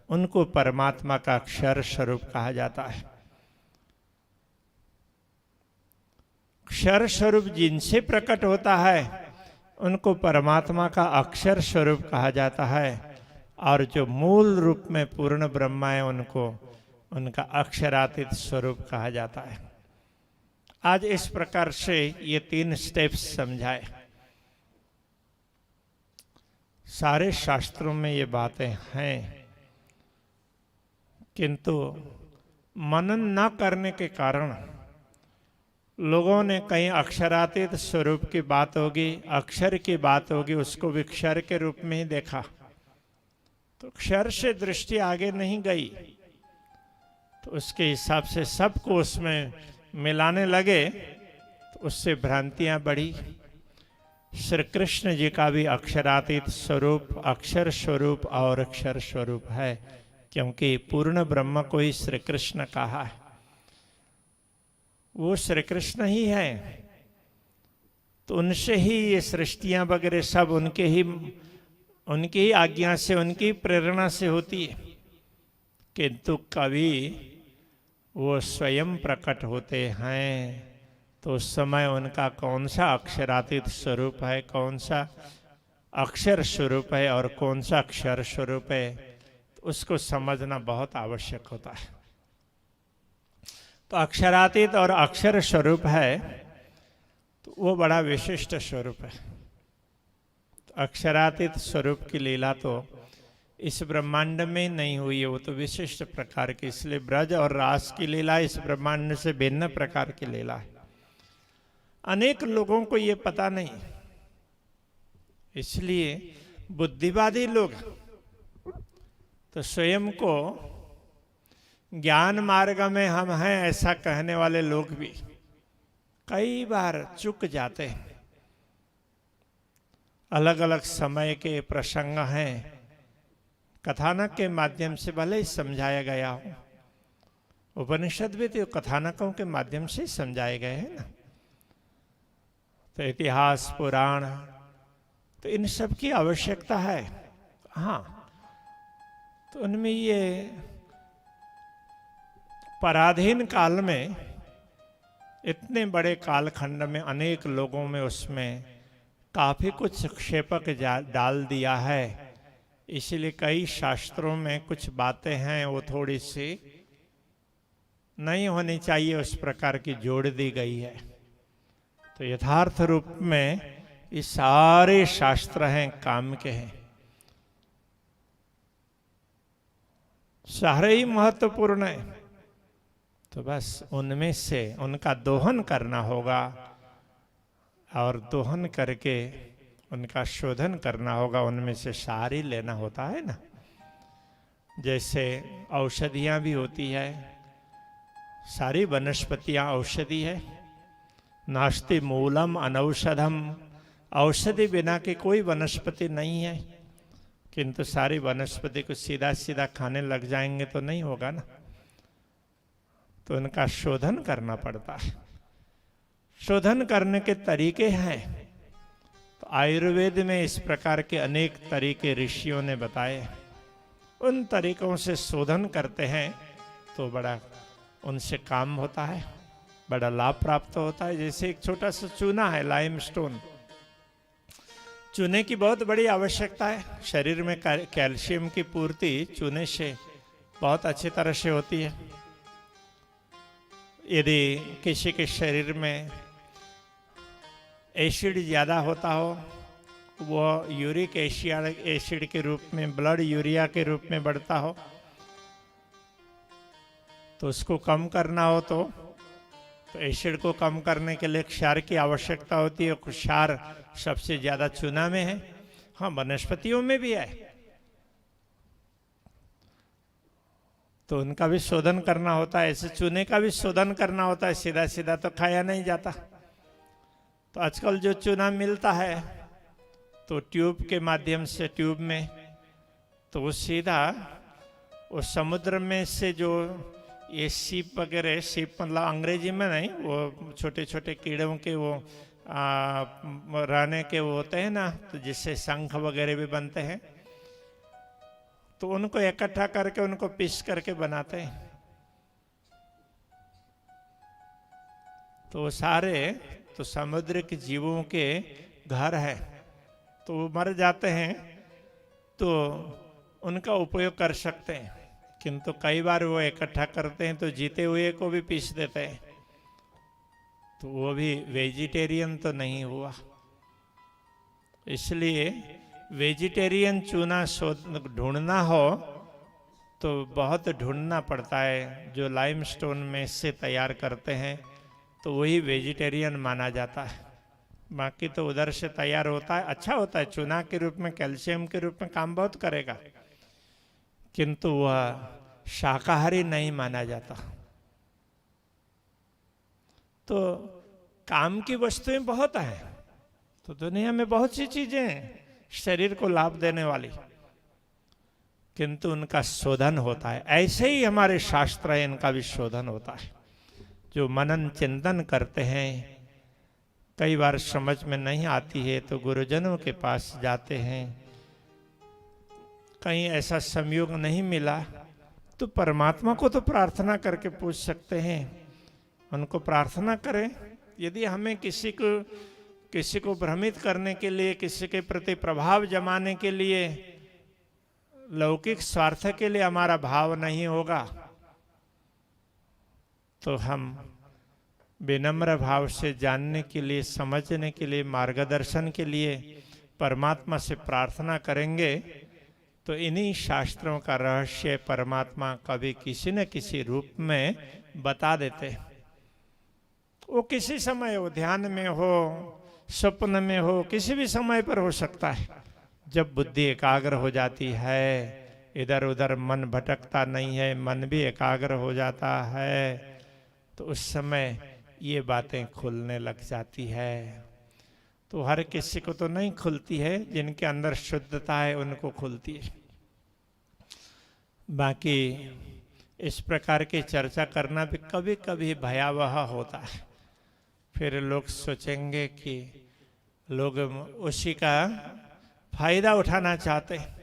उनको परमात्मा का अक्षर स्वरूप कहा जाता है। अक्षर स्वरूप जिनसे प्रकट होता है उनको परमात्मा का अक्षर स्वरूप कहा जाता है, और जो मूल रूप में पूर्ण ब्रह्म है उनको उनका अक्षरातीत स्वरूप कहा जाता है। आज इस प्रकार से ये 3 स्टेप्स समझाए। सारे शास्त्रों में ये बातें हैं, किंतु मनन न करने के कारण लोगों ने कहीं अक्षरातीत स्वरूप की बात होगी, अक्षर की बात होगी, उसको भी क्षर के रूप में ही देखा, तो क्षर से दृष्टि आगे नहीं गई, तो उसके हिसाब से सबको उसमें मिलाने लगे, तो उससे भ्रांतियां बढ़ी। श्री कृष्ण जी का भी अक्षरातीत स्वरूप, अक्षर स्वरूप और अक्षर स्वरूप है, क्योंकि पूर्ण ब्रह्म को ही श्री कृष्ण कहा है। वो श्री कृष्ण ही है, तो उनसे ही ये सृष्टियां वगैरह सब उनके ही आज्ञा से, उनकी प्रेरणा से होती है। किंतु कभी वो स्वयं प्रकट होते हैं, तो उस समय उनका कौन सा अक्षरातीत स्वरूप है, कौन सा अक्षर स्वरूप है और कौन सा अक्षर स्वरूप है, तो उसको समझना बहुत आवश्यक होता है। तो अक्षरातीत और अक्षर स्वरूप है, तो वो बड़ा विशिष्ट स्वरूप है। तो अक्षरातीत स्वरूप की लीला तो इस ब्रह्मांड में नहीं हुई है, वो तो विशिष्ट प्रकार की, इसलिए ब्रज और रास की लीला इस ब्रह्मांड से भिन्न प्रकार की लीला है। अनेक लोगों को ये पता नहीं, इसलिए बुद्धिवादी लोग तो स्वयं को ज्ञान मार्ग में हम हैं ऐसा कहने वाले लोग भी कई बार चूक जाते हैं। अलग अलग समय के प्रसंग हैं, कथानक के माध्यम से भले ही समझाया गया हो, उपनिषद भी तो कथानकों के माध्यम से समझाए गए हैं ना। तो इतिहास, पुराण, तो इन सब की आवश्यकता है। हाँ, तो उनमें ये पराधीन काल में, इतने बड़े कालखंड में अनेक लोगों में उसमें काफी कुछ क्षेपक डाल दिया है, इसलिए कई शास्त्रों में कुछ बातें हैं वो थोड़ी सी नहीं होनी चाहिए, उस प्रकार की जोड़ दी गई है। तो यथार्थ रूप में ये सारे शास्त्र हैं काम के हैं, सारे ही महत्वपूर्ण है। तो बस उनमें से उनका दोहन करना होगा, और दोहन करके उनका शोधन करना होगा, उनमें से सारी लेना होता है ना। जैसे औषधियाँ भी होती है, सारी वनस्पतियाँ औषधि है। नास्ति मूलम अनौषधम, औषधि बिना की कोई वनस्पति नहीं है, किंतु सारी वनस्पति को सीधा सीधा खाने लग जाएंगे तो नहीं होगा ना, तो उनका शोधन करना पड़ता है। शोधन करने के तरीके हैं, तो आयुर्वेद में इस प्रकार के अनेक तरीके ऋषियों ने बताए। उन तरीकों से शोधन करते हैं तो बड़ा उनसे काम होता है, बड़ा लाभ प्राप्त होता है। जैसे एक छोटा सा चूना है, लाइमस्टोन, चूने की बहुत बड़ी आवश्यकता है। शरीर में कैल्शियम की पूर्ति चूने से बहुत अच्छी तरह से होती है। यदि किसी के शरीर में एसिड ज़्यादा होता हो, वो यूरिक एसिड के रूप में, ब्लड यूरिया के रूप में बढ़ता हो, तो उसको कम करना हो तो एसिड को कम करने के लिए क्षार की आवश्यकता होती है। क्षार सबसे ज़्यादा चूना में है, हाँ वनस्पतियों में भी है। तो उनका भी शोधन करना होता है, ऐसे चूने का भी शोधन करना होता है, सीधा सीधा तो खाया नहीं जाता। तो आजकल जो चूना मिलता है तो ट्यूब के माध्यम से, ट्यूब में, तो वो सीधा वो समुद्र में से जो ये सीप वगैरह, सीप मतलब अंग्रेजी में नहीं, वो छोटे छोटे कीड़ों के वो रहने के वो होते हैं ना, तो जिससे शंख वगैरह भी बनते हैं, तो उनको इकट्ठा करके उनको पीस करके बनाते हैं। तो सारे तो समुद्र के जीवों के घर है, तो वो मर जाते हैं तो उनका उपयोग कर सकते हैं, किंतु कई बार वो इकट्ठा करते हैं तो जीते हुए को भी पीस देते हैं, तो वो भी वेजिटेरियन तो नहीं हुआ। इसलिए वेजिटेरियन चूना ढूंढना हो तो बहुत ढूंढना पड़ता है। जो लाइमस्टोन में से तैयार करते हैं तो वही वेजिटेरियन माना जाता है, बाकी तो उधर से तैयार होता है, अच्छा होता है, चूना के रूप में, कैल्शियम के रूप में काम बहुत करेगा, किंतु वह शाकाहारी नहीं माना जाता। तो काम की वस्तुएं बहुत हैं, तो दुनिया में बहुत सी चीजें हैं शरीर को लाभ देने वाली, किंतु उनका शोधन होता है। ऐसे ही हमारे शास्त्र है, इनका भी शोधन होता है। जो मनन चिंतन करते हैं, कई बार समझ में नहीं आती है तो गुरुजनों के पास जाते हैं, कहीं ऐसा संयोग नहीं मिला तो परमात्मा को तो प्रार्थना करके पूछ सकते हैं, उनको प्रार्थना करें। यदि हमें किसी को भ्रमित करने के लिए, किसी के प्रति प्रभाव जमाने के लिए, लौकिक स्वार्थ के लिए हमारा भाव नहीं होगा, तो हम विनम्र भाव से जानने के लिए, समझने के लिए, मार्गदर्शन के लिए परमात्मा से प्रार्थना करेंगे, तो इन्हीं शास्त्रों का रहस्य परमात्मा कभी किसी न किसी रूप में बता देते हैं। वो किसी समय हो, ध्यान में हो, स्वप्न में हो, किसी भी समय पर हो सकता है। जब बुद्धि एकाग्र हो जाती है, इधर उधर मन भटकता नहीं है, मन भी एकाग्र हो जाता है, तो उस समय ये बातें खुलने लग जाती है। तो हर किसी को तो नहीं खुलती है, जिनके अंदर शुद्धता है उनको खुलती है। बाकी इस प्रकार की चर्चा करना भी कभी कभी भयावह होता है। फिर लोग सोचेंगे कि लोग उसी का फायदा उठाना चाहते हैं।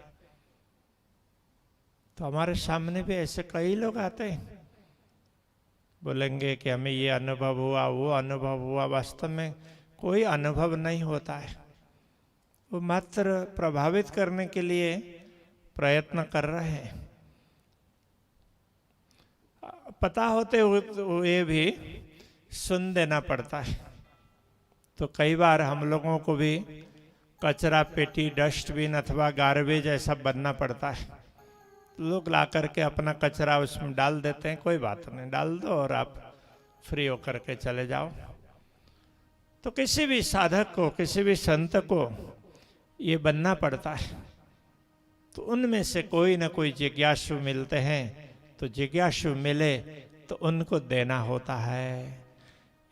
तो हमारे सामने भी ऐसे कई लोग आते हैं, बोलेंगे कि हमें ये अनुभव हुआ, वो अनुभव हुआ। वास्तव में कोई अनुभव नहीं होता है, वो मात्र प्रभावित करने के लिए प्रयत्न कर रहे हैं। पता होते हुए भी सुन देना पड़ता है। तो कई बार हम लोगों को भी कचरा पेटी, डस्टबिन अथवा गार्बेज ऐसा बनना पड़ता है। लोग ला करके अपना कचरा उसमें डाल देते हैं, कोई बात नहीं, डाल दो और आप फ्री होकर के चले जाओ। तो किसी भी साधक को, किसी भी संत को ये बनना पड़ता है। तो उनमें से कोई ना कोई जिज्ञासु मिलते हैं, तो जिज्ञासु मिले तो उनको देना होता है।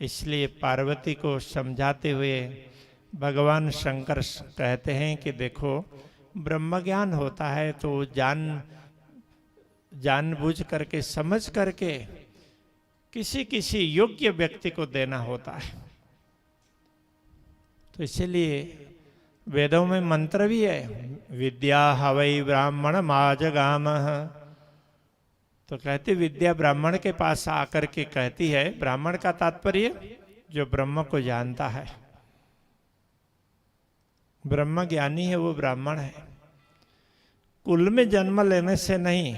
इसलिए पार्वती को समझाते हुए भगवान शंकर कहते हैं कि देखो, ब्रह्म ज्ञान होता है तो जानबूझ करके, समझ करके किसी योग्य व्यक्ति को देना होता है। तो इसलिए वेदों में मंत्र भी है, विद्या हवै ब्राह्मण माजगामः। तो कहते विद्या ब्राह्मण के पास आकर के कहती है, ब्राह्मण का तात्पर्य जो ब्रह्म को जानता है, ब्रह्म ज्ञानी है, वो ब्राह्मण है। कुल में जन्म लेने से नहीं,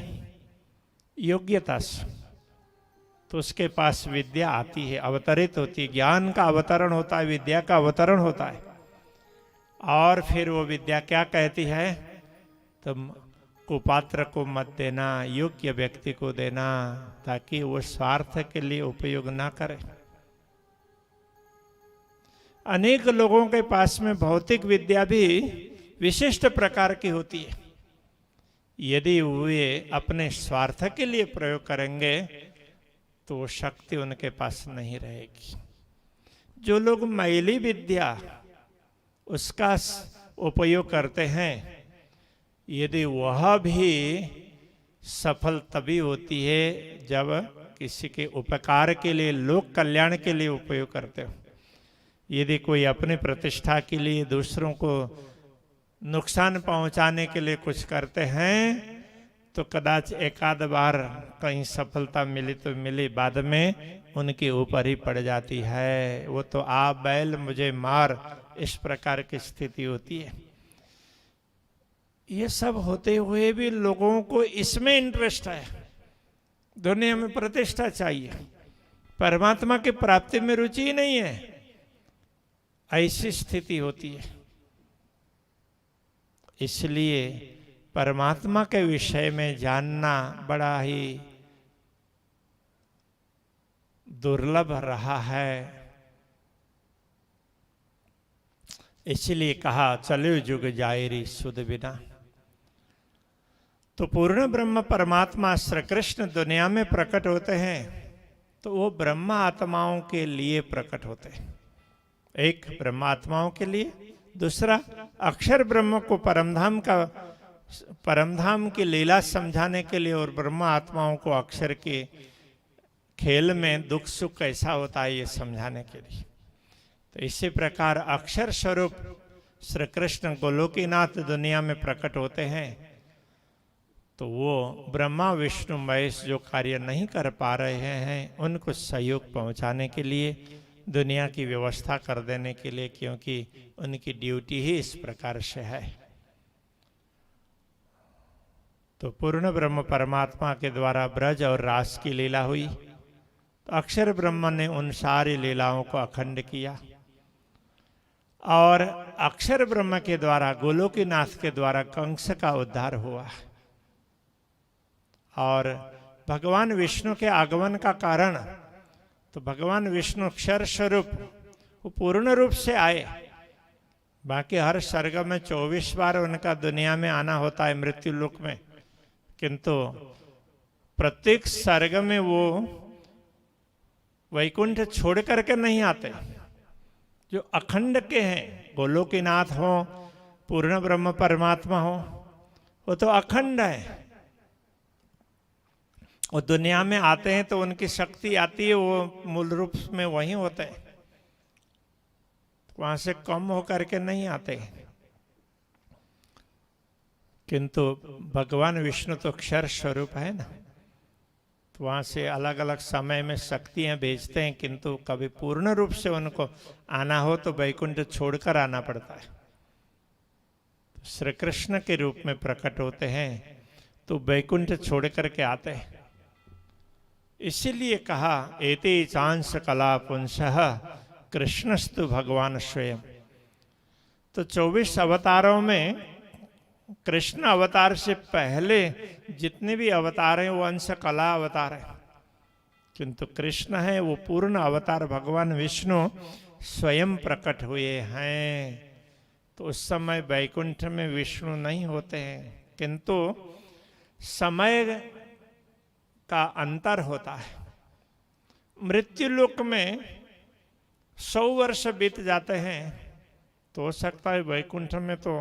योग्यता से, तो उसके पास विद्या आती है, अवतरित होती है। ज्ञान का अवतरण होता है, विद्या का अवतरण होता है। और फिर वो विद्या क्या कहती है, तुम कुपात्र को मत देना, योग्य व्यक्ति को देना, ताकि वो स्वार्थ के लिए उपयोग ना करे। अनेक लोगों के पास में भौतिक विद्या भी विशिष्ट प्रकार की होती है। यदि वे अपने स्वार्थ के लिए प्रयोग करेंगे तो वो शक्ति उनके पास नहीं रहेगी। जो लोग मैली विद्या उसका उपयोग करते हैं, यदि वह भी सफल तभी होती है जब किसी के उपकार के लिए, लोक कल्याण के लिए उपयोग करते हो। यदि कोई अपनी प्रतिष्ठा के लिए, दूसरों को नुकसान पहुंचाने के लिए कुछ करते हैं तो कदाच एक आध बार कहीं सफलता मिली तो मिली, बाद में उनके ऊपर ही पड़ जाती है। वो तो आ बैल मुझे मार, इस प्रकार की स्थिति होती है। ये सब होते हुए भी लोगों को इसमें इंटरेस्ट है, दुनिया में प्रतिष्ठा चाहिए, परमात्मा की प्राप्ति में रुचि ही नहीं है। ऐसी स्थिति होती है। इसलिए परमात्मा के विषय में जानना बड़ा ही दुर्लभ रहा है। इसलिए कहा चलो जुग जायरी सुध बिना। तो पूर्ण ब्रह्म परमात्मा श्री कृष्ण दुनिया में प्रकट होते हैं तो वो ब्रह्म आत्माओं के लिए प्रकट होते हैं। एक ब्रह्म आत्माओं के लिए, दूसरा अक्षर ब्रह्म को परमधाम की लीला समझाने के लिए, और ब्रह्म आत्माओं को अक्षर के खेल में दुख सुख कैसा होता है ये समझाने के लिए। तो इसी प्रकार अक्षर स्वरूप श्री कृष्ण गोलोकीनाथ दुनिया में प्रकट होते हैं तो वो ब्रह्मा विष्णु महेश जो कार्य नहीं कर पा रहे हैं उनको सहयोग पहुंचाने के लिए, दुनिया की व्यवस्था कर देने के लिए, क्योंकि उनकी ड्यूटी ही इस प्रकार से है। तो पूर्ण ब्रह्म परमात्मा के द्वारा ब्रज और रास की लीला हुई, तो अक्षर ब्रह्म ने उन सारी लीलाओं को अखंड किया, और अक्षर ब्रह्म के द्वारा गोलोकीनाथ के द्वारा कंस का उद्धार हुआ। और भगवान विष्णु के आगमन का कारण, तो भगवान विष्णु अक्षर स्वरूप वो पूर्ण रूप से आए। बाकी हर सर्ग में 24 बार उनका दुनिया में आना होता है मृत्यु लोक में, किंतु प्रत्येक सर्ग में वो वैकुंठ छोड़ करके नहीं आते। जो अखंड के हैं, गोलोकीनाथ हो, पूर्ण ब्रह्म परमात्मा हो, वो तो अखंड है। वो दुनिया में आते हैं तो उनकी शक्ति आती है, वो मूल रूप में वहीं होते हैं, वहां से कम होकर के नहीं आते। किंतु भगवान विष्णु तो अक्षर स्वरूप है ना, तो वहां से अलग अलग समय में शक्तियां भेजते हैं, किंतु कभी पूर्ण रूप से उनको आना हो तो वैकुंठ छोड़कर आना पड़ता है। श्री कृष्ण के रूप में प्रकट होते हैं तो वैकुंठ छोड़ करके आते हैं। इसीलिए कहा एते चांस कला पुंसः कृष्णस्तु भगवान स्वयं। तो 24 अवतारों में कृष्ण अवतार से पहले जितने भी अवतार हैं वो अंश कला अवतार है, किंतु कृष्ण है वो पूर्ण अवतार भगवान विष्णु स्वयं प्रकट हुए हैं। तो उस समय वैकुंठ में विष्णु नहीं होते हैं, किंतु समय का अंतर होता है। मृत्यु लोक में 100 वर्ष बीत जाते हैं तो हो सकता है वैकुंठ में तो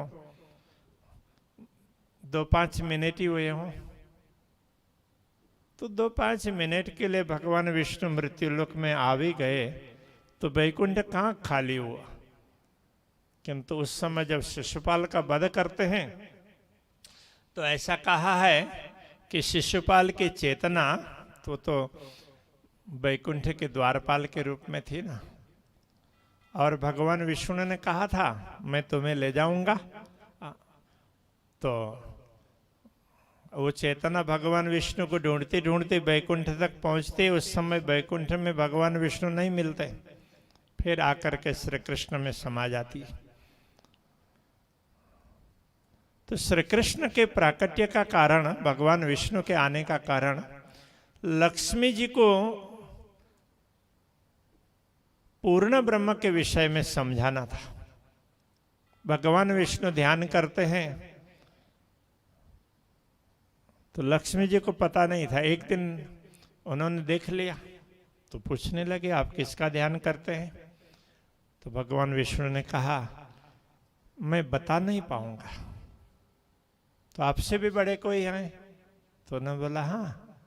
2-5 मिनट ही हुए हों। तो 2-5 मिनट के लिए भगवान विष्णु मृत्यु लोक में आ भी गए तो वैकुंठ कहाँ खाली हुआ। किंतु उस समय जब शिशुपाल का वध करते हैं तो ऐसा कहा है कि शिशुपाल की चेतना तो वैकुंठ के द्वारपाल के रूप में थी ना, और भगवान विष्णु ने कहा था मैं तुम्हें ले जाऊंगा। तो वो चेतना भगवान विष्णु को ढूंढती ढूंढती वैकुंठ तक पहुंचती। उस समय वैकुंठ में भगवान विष्णु नहीं मिलते, फिर आकर के श्री कृष्ण में समा जाती है। तो श्री कृष्ण के प्राकट्य का कारण, भगवान विष्णु के आने का कारण लक्ष्मी जी को पूर्ण ब्रह्म के विषय में समझाना था। भगवान विष्णु ध्यान करते हैं तो लक्ष्मी जी को पता नहीं था। एक दिन उन्होंने देख लिया तो पूछने लगे आप किसका ध्यान करते हैं? तो भगवान विष्णु ने कहा मैं बता नहीं पाऊंगा, तो आपसे भी बड़े कोई हैं? तो उन्होंने बोला हाँ,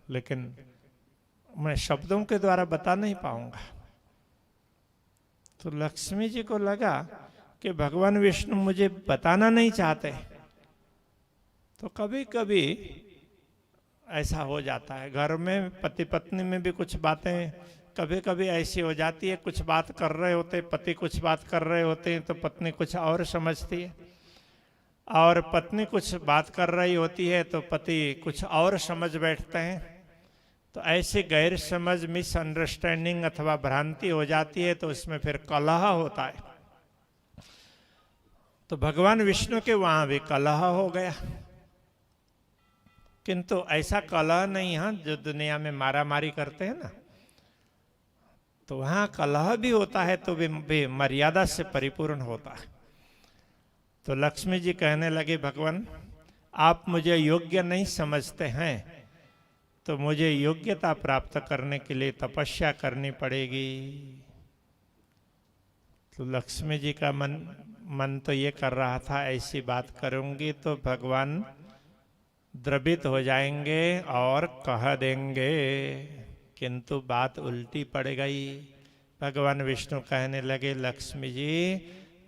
लेकिन मैं शब्दों के द्वारा बता नहीं पाऊंगा। तो लक्ष्मी जी को लगा कि भगवान विष्णु मुझे बताना नहीं चाहते। तो कभी कभी ऐसा हो जाता है, घर में पति पत्नी में भी कुछ बातें कभी कभी ऐसी हो जाती है, कुछ बात कर रहे होते, पति कुछ बात कर रहे होते हैं तो पत्नी कुछ और समझती है, और पत्नी कुछ बात कर रही होती है तो पति कुछ और समझ बैठते हैं। तो ऐसी गैर समझ, मिसअंडरस्टैंडिंग अथवा भ्रांति हो जाती है, तो उसमें फिर कलह होता है। तो भगवान विष्णु के वहां भी कलह हो गया, किंतु ऐसा कलह नहीं है जो दुनिया में मारा मारी करते हैं ना, तो वहां कलह भी होता है तो भी मर्यादा से परिपूर्ण होता है। तो लक्ष्मी जी कहने लगे भगवान आप मुझे योग्य नहीं समझते हैं, तो मुझे योग्यता प्राप्त करने के लिए तपस्या करनी पड़ेगी। तो लक्ष्मी जी का मन तो ये कर रहा था ऐसी बात करूंगी तो भगवान द्रवित हो जाएंगे और कह देंगे, किंतु बात उल्टी पड़ गई। भगवान विष्णु कहने लगे लक्ष्मी जी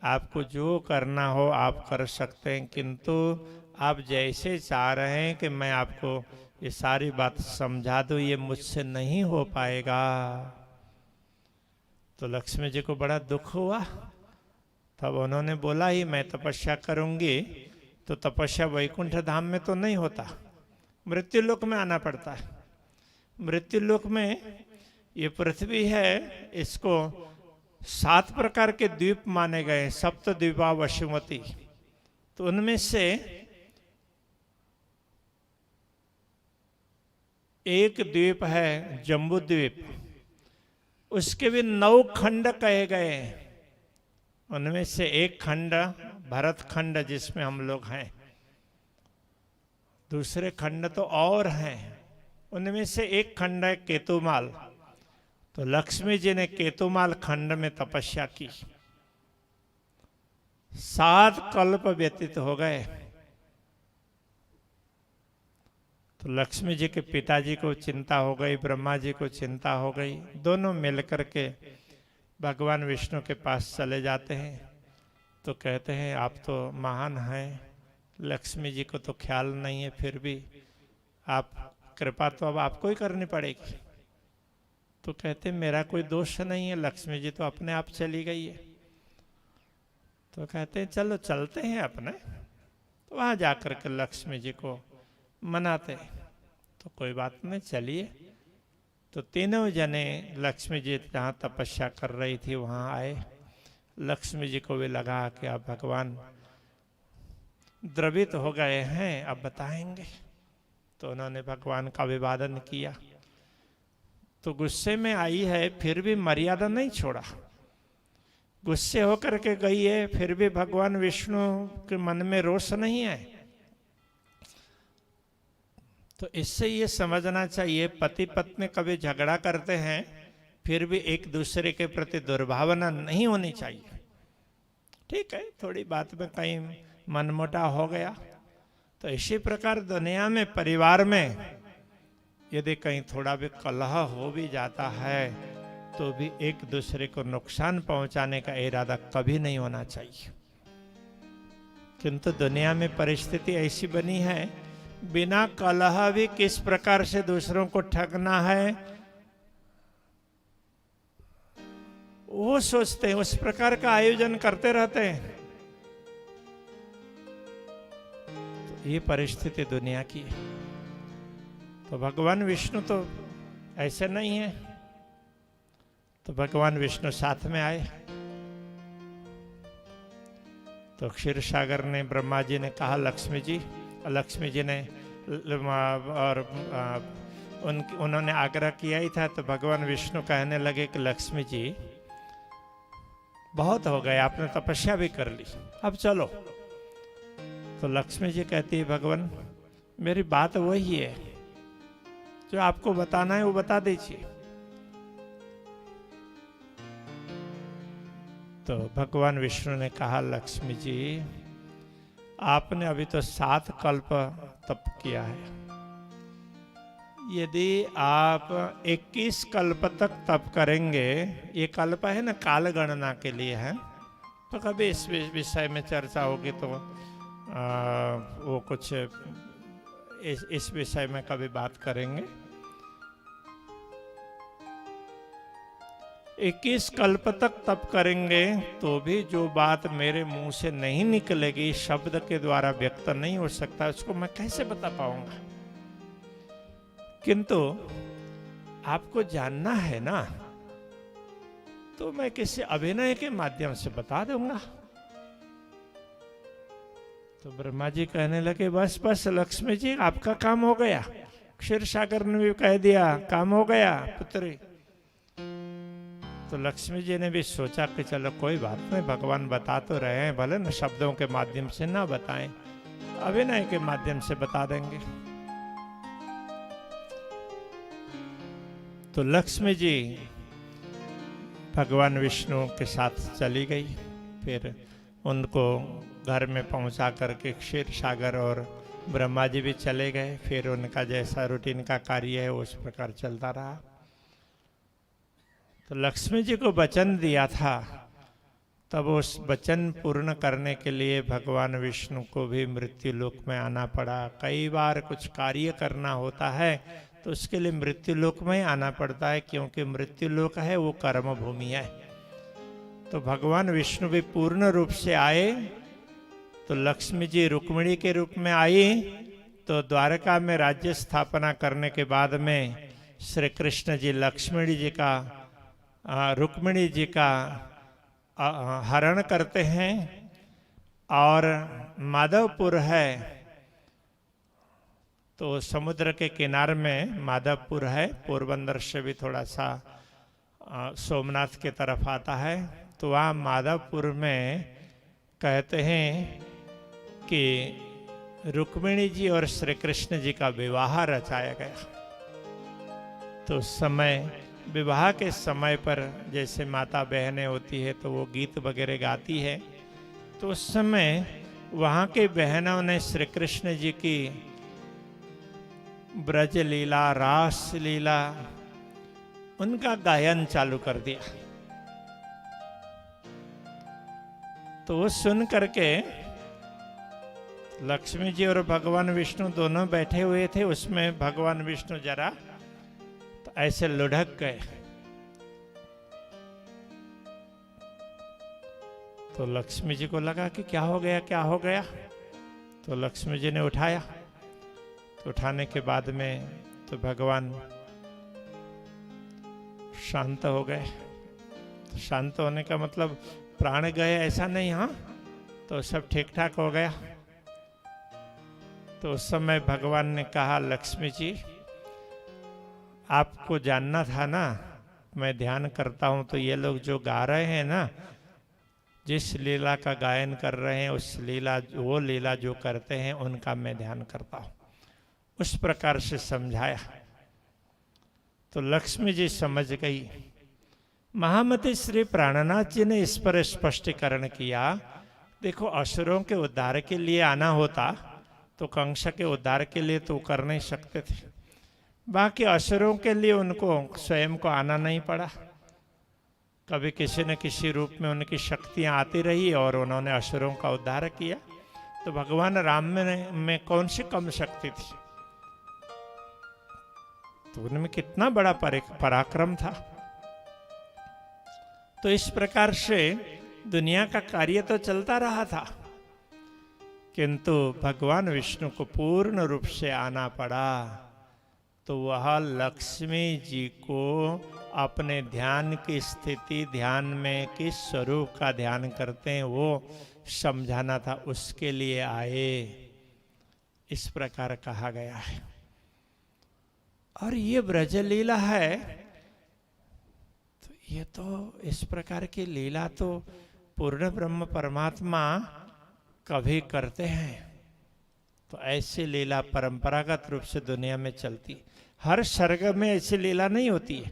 आपको जो करना हो आप कर सकते हैं, किंतु आप जैसे चाह रहे हैं कि मैं आपको ये सारी बात समझा दूं, ये मुझसे नहीं हो पाएगा। तो लक्ष्मी जी को बड़ा दुख हुआ। तब उन्होंने बोला ही मैं तपस्या करूंगी तो तपस्या वैकुंठ धाम में तो नहीं होता, मृत्यु लोक में आना पड़ता है। मृत्यु लोक में ये पृथ्वी है, इसको 7 प्रकार के द्वीप माने गए, सप्त द्वीपा वसुमती। तो उनमें से एक द्वीप है जम्बू द्वीप, उसके भी 9 खंड कहे गए। उनमें से एक खंड भरत खंड जिसमें हम लोग हैं, दूसरे खंड तो और हैं, उनमें से एक खंड है केतुमाल। तो लक्ष्मी जी ने केतुमाल खंड में तपस्या की, 7 कल्प व्यतीत हो गए। तो लक्ष्मी जी के पिताजी को चिंता हो गई, ब्रह्मा जी को चिंता हो गई, दोनों मिलकर के भगवान विष्णु के पास चले जाते हैं। तो कहते हैं आप तो महान हैं, लक्ष्मी जी को तो ख्याल नहीं है, फिर भी आप कृपा तो अब आपको ही करनी पड़ेगी। तो कहते मेरा कोई दोष नहीं है, लक्ष्मी जी तो अपने आप चली गई है। तो कहते हैं चलो चलते हैं अपने। तो वहां जाकर के लक्ष्मी जी को मनाते। तो कोई बात नहीं, चलिए। तो तीनों जने लक्ष्मी जी जहाँ तपस्या कर रही थी वहाँ आए। लक्ष्मी जी को भी लगा कि अब भगवान द्रवित हो गए हैं, अब बताएंगे। तो उन्होंने भगवान का अभिवादन किया। तो गुस्से में आई है, फिर भी मर्यादा नहीं छोड़ा, गुस्से होकर के गई है, फिर भी भगवान विष्णु के मन में रोष नहीं है। तो इससे ये समझना चाहिए पति पत्नी कभी झगड़ा करते हैं फिर भी एक दूसरे के प्रति दुर्भावना नहीं होनी चाहिए। ठीक है, थोड़ी बात में कहीं मनमुटाव हो गया तो इसी प्रकार दुनिया में परिवार में यदि कहीं थोड़ा भी कलह हो भी जाता है तो भी एक दूसरे को नुकसान पहुंचाने का इरादा कभी नहीं होना चाहिए। किंतु दुनिया में परिस्थिति ऐसी बनी है, बिना कलह भी किस प्रकार से दूसरों को ठगना है वो सोचते हैं, उस प्रकार का आयोजन करते रहते हैं। तो ये परिस्थिति दुनिया की है। तो भगवान विष्णु तो ऐसे नहीं है। तो भगवान विष्णु साथ में आए। तो क्षीर सागर ने ब्रह्मा जी ने कहा लक्ष्मी जी, लक्ष्मी जी ने और उन्होंने आग्रह किया ही था। तो भगवान विष्णु कहने लगे कि लक्ष्मी जी बहुत हो गए, आपने तपस्या भी कर ली, अब चलो। तो लक्ष्मी जी कहती है भगवान मेरी बात वही है, जो आपको बताना है वो बता दीजिए। तो भगवान विष्णु ने कहा, लक्ष्मी जी आपने अभी तो 7 कल्प तप किया है, यदि आप 21 कल्प तक तप करेंगे, ये कल्प है ना काल गणना के लिए है, तो कभी इस विषय में चर्चा होगी तो वो कुछ इस विषय में कभी बात करेंगे। 21 कल्प तक तप करेंगे तो भी जो बात मेरे मुंह से नहीं निकलेगी, शब्द के द्वारा व्यक्त नहीं हो सकता, उसको मैं कैसे बता पाऊंगा। किंतु आपको जानना है ना, तो मैं किसी अभिनय के माध्यम से बता दूंगा। तो ब्रह्मा जी कहने लगे, बस बस लक्ष्मी जी आपका काम हो गया। क्षीर सागर ने भी कह दिया, काम हो गया पुत्री। तो लक्ष्मी जी ने भी सोचा कि चलो कोई बात नहीं, भगवान बता तो रहे हैं, भले न शब्दों के माध्यम से ना बताएं, अभिनय के माध्यम से बता देंगे। तो लक्ष्मी जी भगवान विष्णु के साथ चली गई, फिर उनको घर में पहुंचा करके क्षीर सागर, और ब्रह्मा जी भी चले गए। फिर उनका जैसा रूटीन का कार्य है उस प्रकार चलता रहा। तो लक्ष्मी जी को वचन दिया था, तब उस वचन पूर्ण करने के लिए भगवान विष्णु को भी मृत्यु लोक में आना पड़ा। कई बार कुछ कार्य करना होता है तो उसके लिए मृत्यु लोक में आना पड़ता है, क्योंकि मृत्यु लोक है वो कर्म भूमि है। तो भगवान विष्णु भी पूर्ण रूप से आए, तो लक्ष्मी जी रुक्मिणी के रूप में आई। तो द्वारका में राज्य स्थापना करने के बाद में श्री कृष्ण जी लक्ष्मणी जी का रुक्मिणी जी का हरण करते हैं, और माधवपुर है तो समुद्र के किनारे में माधवपुर है, पोरबंदर से भी थोड़ा सा सोमनाथ के तरफ आता है। तो वहाँ माधवपुर में कहते हैं कि रुक्मिणी जी और श्री कृष्ण जी का विवाह रचाया गया। तो उस समय विवाह के समय पर जैसे माता बहनें होती है तो वो गीत वगैरह गाती है, तो उस समय वहाँ के बहनों ने श्री कृष्ण जी की ब्रज लीला, रास लीला, उनका गायन चालू कर दिया। तो वो सुन करके लक्ष्मी जी और भगवान विष्णु दोनों बैठे हुए थे, उसमें भगवान विष्णु जरा तो ऐसे लुढ़क गए। तो लक्ष्मी जी को लगा कि क्या हो गया, क्या हो गया। तो लक्ष्मी जी ने उठाया, तो उठाने के बाद में तो भगवान शांत हो गए। तो शांत होने का मतलब प्राण गए ऐसा नहीं, हाँ, तो सब ठीक ठाक हो गया। तो उस समय भगवान ने कहा, लक्ष्मी जी आपको जानना था ना, मैं ध्यान करता हूं तो ये लोग जो गा रहे हैं ना, जिस लीला का गायन कर रहे हैं उस लीला, वो लीला जो करते हैं उनका मैं ध्यान करता हूं। उस प्रकार से समझाया। तो लक्ष्मी जी समझ गई। महामती श्री प्राणनाथ जी ने इस पर स्पष्टीकरण किया, देखो असुरों के उद्धार के लिए आना होता तो कंस के उद्धार के लिए तो कर नहीं सकते थे, बाकी असुरों के लिए उनको स्वयं को आना नहीं पड़ा। कभी किसी न किसी रूप में उनकी शक्तियां आती रही और उन्होंने असुरों का उद्धार किया। तो भगवान राम में कौन सी कम शक्ति थी, तो उनमें कितना बड़ा पराक्रम था। तो इस प्रकार से दुनिया का कार्य तो चलता रहा था, किंतु भगवान विष्णु को पूर्ण रूप से आना पड़ा। तो वह लक्ष्मी जी को अपने ध्यान की स्थिति, ध्यान में किस स्वरूप का ध्यान करते हैं वो समझाना था, उसके लिए आए, इस प्रकार कहा गया है। और ये ब्रज लीला है, तो ये तो इस प्रकार की लीला तो पूर्ण ब्रह्म परमात्मा कभी करते हैं। तो ऐसी लीला परंपरागत रूप से दुनिया में चलती है। हर सर्ग में ऐसी लीला नहीं होती है।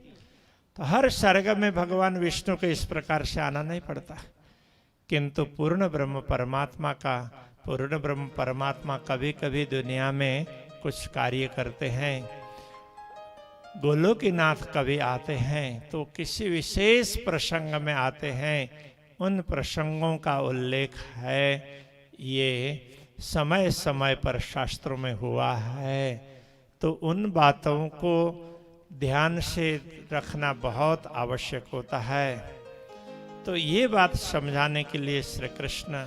तो हर सर्ग में भगवान विष्णु को इस प्रकार से आना नहीं पड़ता। किंतु पूर्ण ब्रह्म परमात्मा कभी कभी दुनिया में कुछ कार्य करते हैं। गोलोकीनाथ कभी आते हैं तो किसी विशेष प्रसंग में आते हैं। उन प्रसंगों का उल्लेख है, ये समय समय पर शास्त्रों में हुआ है। तो उन बातों को ध्यान से रखना बहुत आवश्यक होता है। तो ये बात समझाने के लिए श्री कृष्ण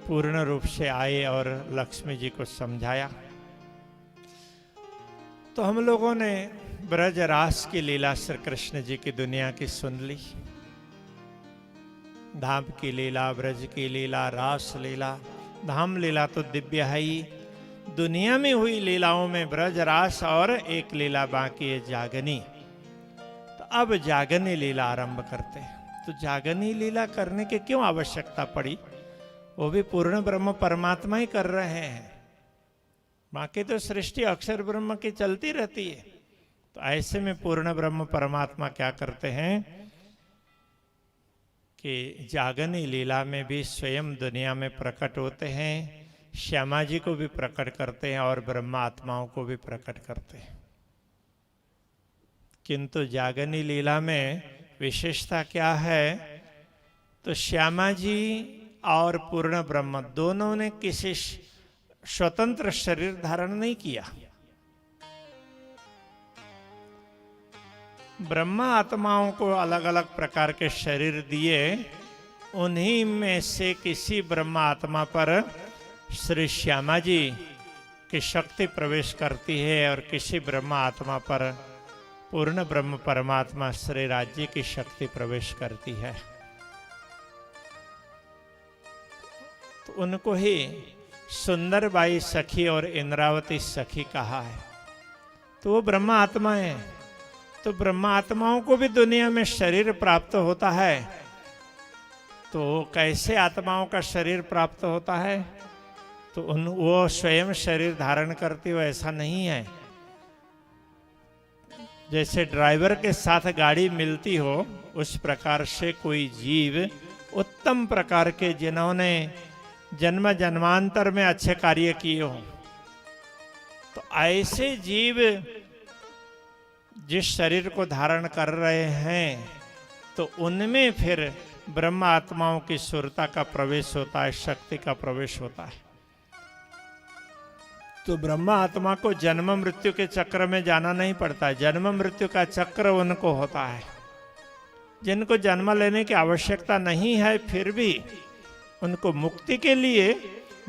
पूर्ण रूप से आए और लक्ष्मी जी को समझाया। तो हम लोगों ने ब्रज रास की लीला श्री कृष्ण जी की दुनिया की सुन ली। धाम की लीला, ब्रज की लीला, रास लीला। धाम लीला तो दिव्य है ही। दुनिया में हुई लीलाओं में ब्रज रास और एक लीला बाकी है, जागनी। तो अब जागनी लीला आरंभ करते हैं। तो जागनी लीला करने की क्यों आवश्यकता पड़ी? वो भी पूर्ण ब्रह्म परमात्मा ही कर रहे हैं। बाकी तो सृष्टि अक्षर ब्रह्म की चलती रहती है। तो ऐसे में पूर्ण ब्रह्म परमात्मा क्या करते हैं कि जागनी लीला में भी स्वयं दुनिया में प्रकट होते हैं। श्यामा जी को भी प्रकट करते हैं और ब्रह्म आत्माओं को भी प्रकट करते हैं। किंतु जागनी लीला में विशेषता क्या है? तो श्यामा जी और पूर्ण ब्रह्म दोनों ने किसी स्वतंत्र शरीर धारण नहीं किया। ब्रह्मा आत्माओं को अलग अलग प्रकार के शरीर दिए। उन्हीं में से किसी ब्रह्मा आत्मा पर श्री श्यामा जी की शक्ति प्रवेश करती है और किसी ब्रह्मा आत्मा पर पूर्ण ब्रह्म परमात्मा श्री राज्य की शक्ति प्रवेश करती है। तो उनको ही सुंदरबाई सखी और इंद्रावती सखी कहा है। तो वो ब्रह्मा आत्मा है। तो ब्रह्मा आत्माओं को भी दुनिया में शरीर प्राप्त होता है। तो कैसे आत्माओं का शरीर प्राप्त होता है? तो वो स्वयं शरीर धारण करती हो ऐसा नहीं है। जैसे ड्राइवर के साथ गाड़ी मिलती हो, उस प्रकार से कोई जीव उत्तम प्रकार के जिन्होंने जन्म जन्मांतर में अच्छे कार्य किए हो, तो ऐसे जीव जिस शरीर को धारण कर रहे हैं, तो उनमें फिर ब्रह्म आत्माओं की सुरता का प्रवेश होता है, शक्ति का प्रवेश होता है। तो ब्रह्मा आत्मा को जन्म मृत्यु के चक्र में जाना नहीं पड़ता है। जन्म मृत्यु का चक्र उनको होता है। जिनको जन्म लेने की आवश्यकता नहीं है, फिर भी उनको मुक्ति के लिए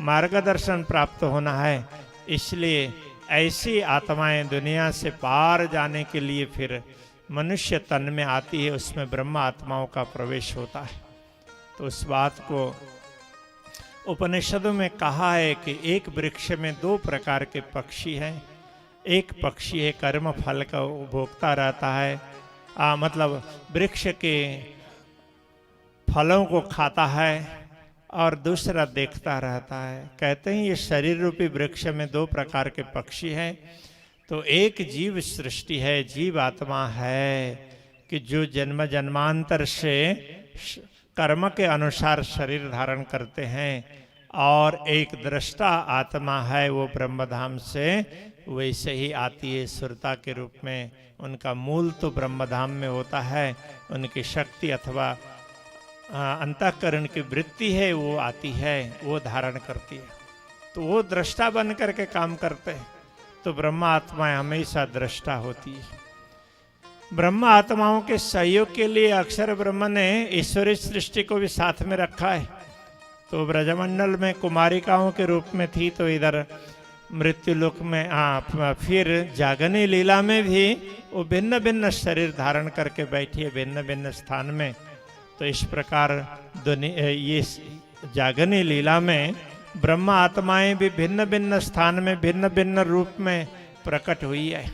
मार्गदर्शन प्राप्त होना है। इसलिए ऐसी आत्माएं दुनिया से पार जाने के लिए फिर मनुष्य तन में आती है, उसमें ब्रह्म आत्माओं का प्रवेश होता है। तो उस बात को उपनिषदों में कहा है कि एक वृक्ष में दो प्रकार के पक्षी हैं। एक पक्षी है कर्म फल का उपभोक्ता रहता है, मतलब वृक्ष के फलों को खाता है, और दूसरा देखता रहता है। कहते हैं ये शरीर रूपी वृक्ष में दो प्रकार के पक्षी हैं। तो एक जीव सृष्टि है, जीव आत्मा है कि जो जन्म जन्मांतर से कर्म के अनुसार शरीर धारण करते हैं, और एक दृष्टा आत्मा है, वो ब्रह्मधाम से वैसे ही आती है सुरता के रूप में। उनका मूल तो ब्रह्मधाम में होता है, उनकी शक्ति अथवा अंतःकरण की वृत्ति है वो आती है, वो धारण करती है। तो वो दृष्टा बन करके काम करते हैं। तो ब्रह्म आत्माएं हमेशा दृष्टा होती है। ब्रह्म आत्माओं के सहयोग के लिए अक्षर ब्रह्म ने ईश्वरी सृष्टि को भी साथ में रखा है। तो ब्रजमंडल में कुमारिकाओं के रूप में थी, तो इधर मृत्युलोक में फिर जागनी लीला में भी वो भिन्न भिन्न शरीर धारण करके बैठी है भिन्न भिन्न स्थान में। तो इस प्रकार ये जागनी लीला में ब्रह्म आत्माएं भी भिन्न भिन्न स्थान में भिन्न भिन्न रूप में प्रकट हुई है।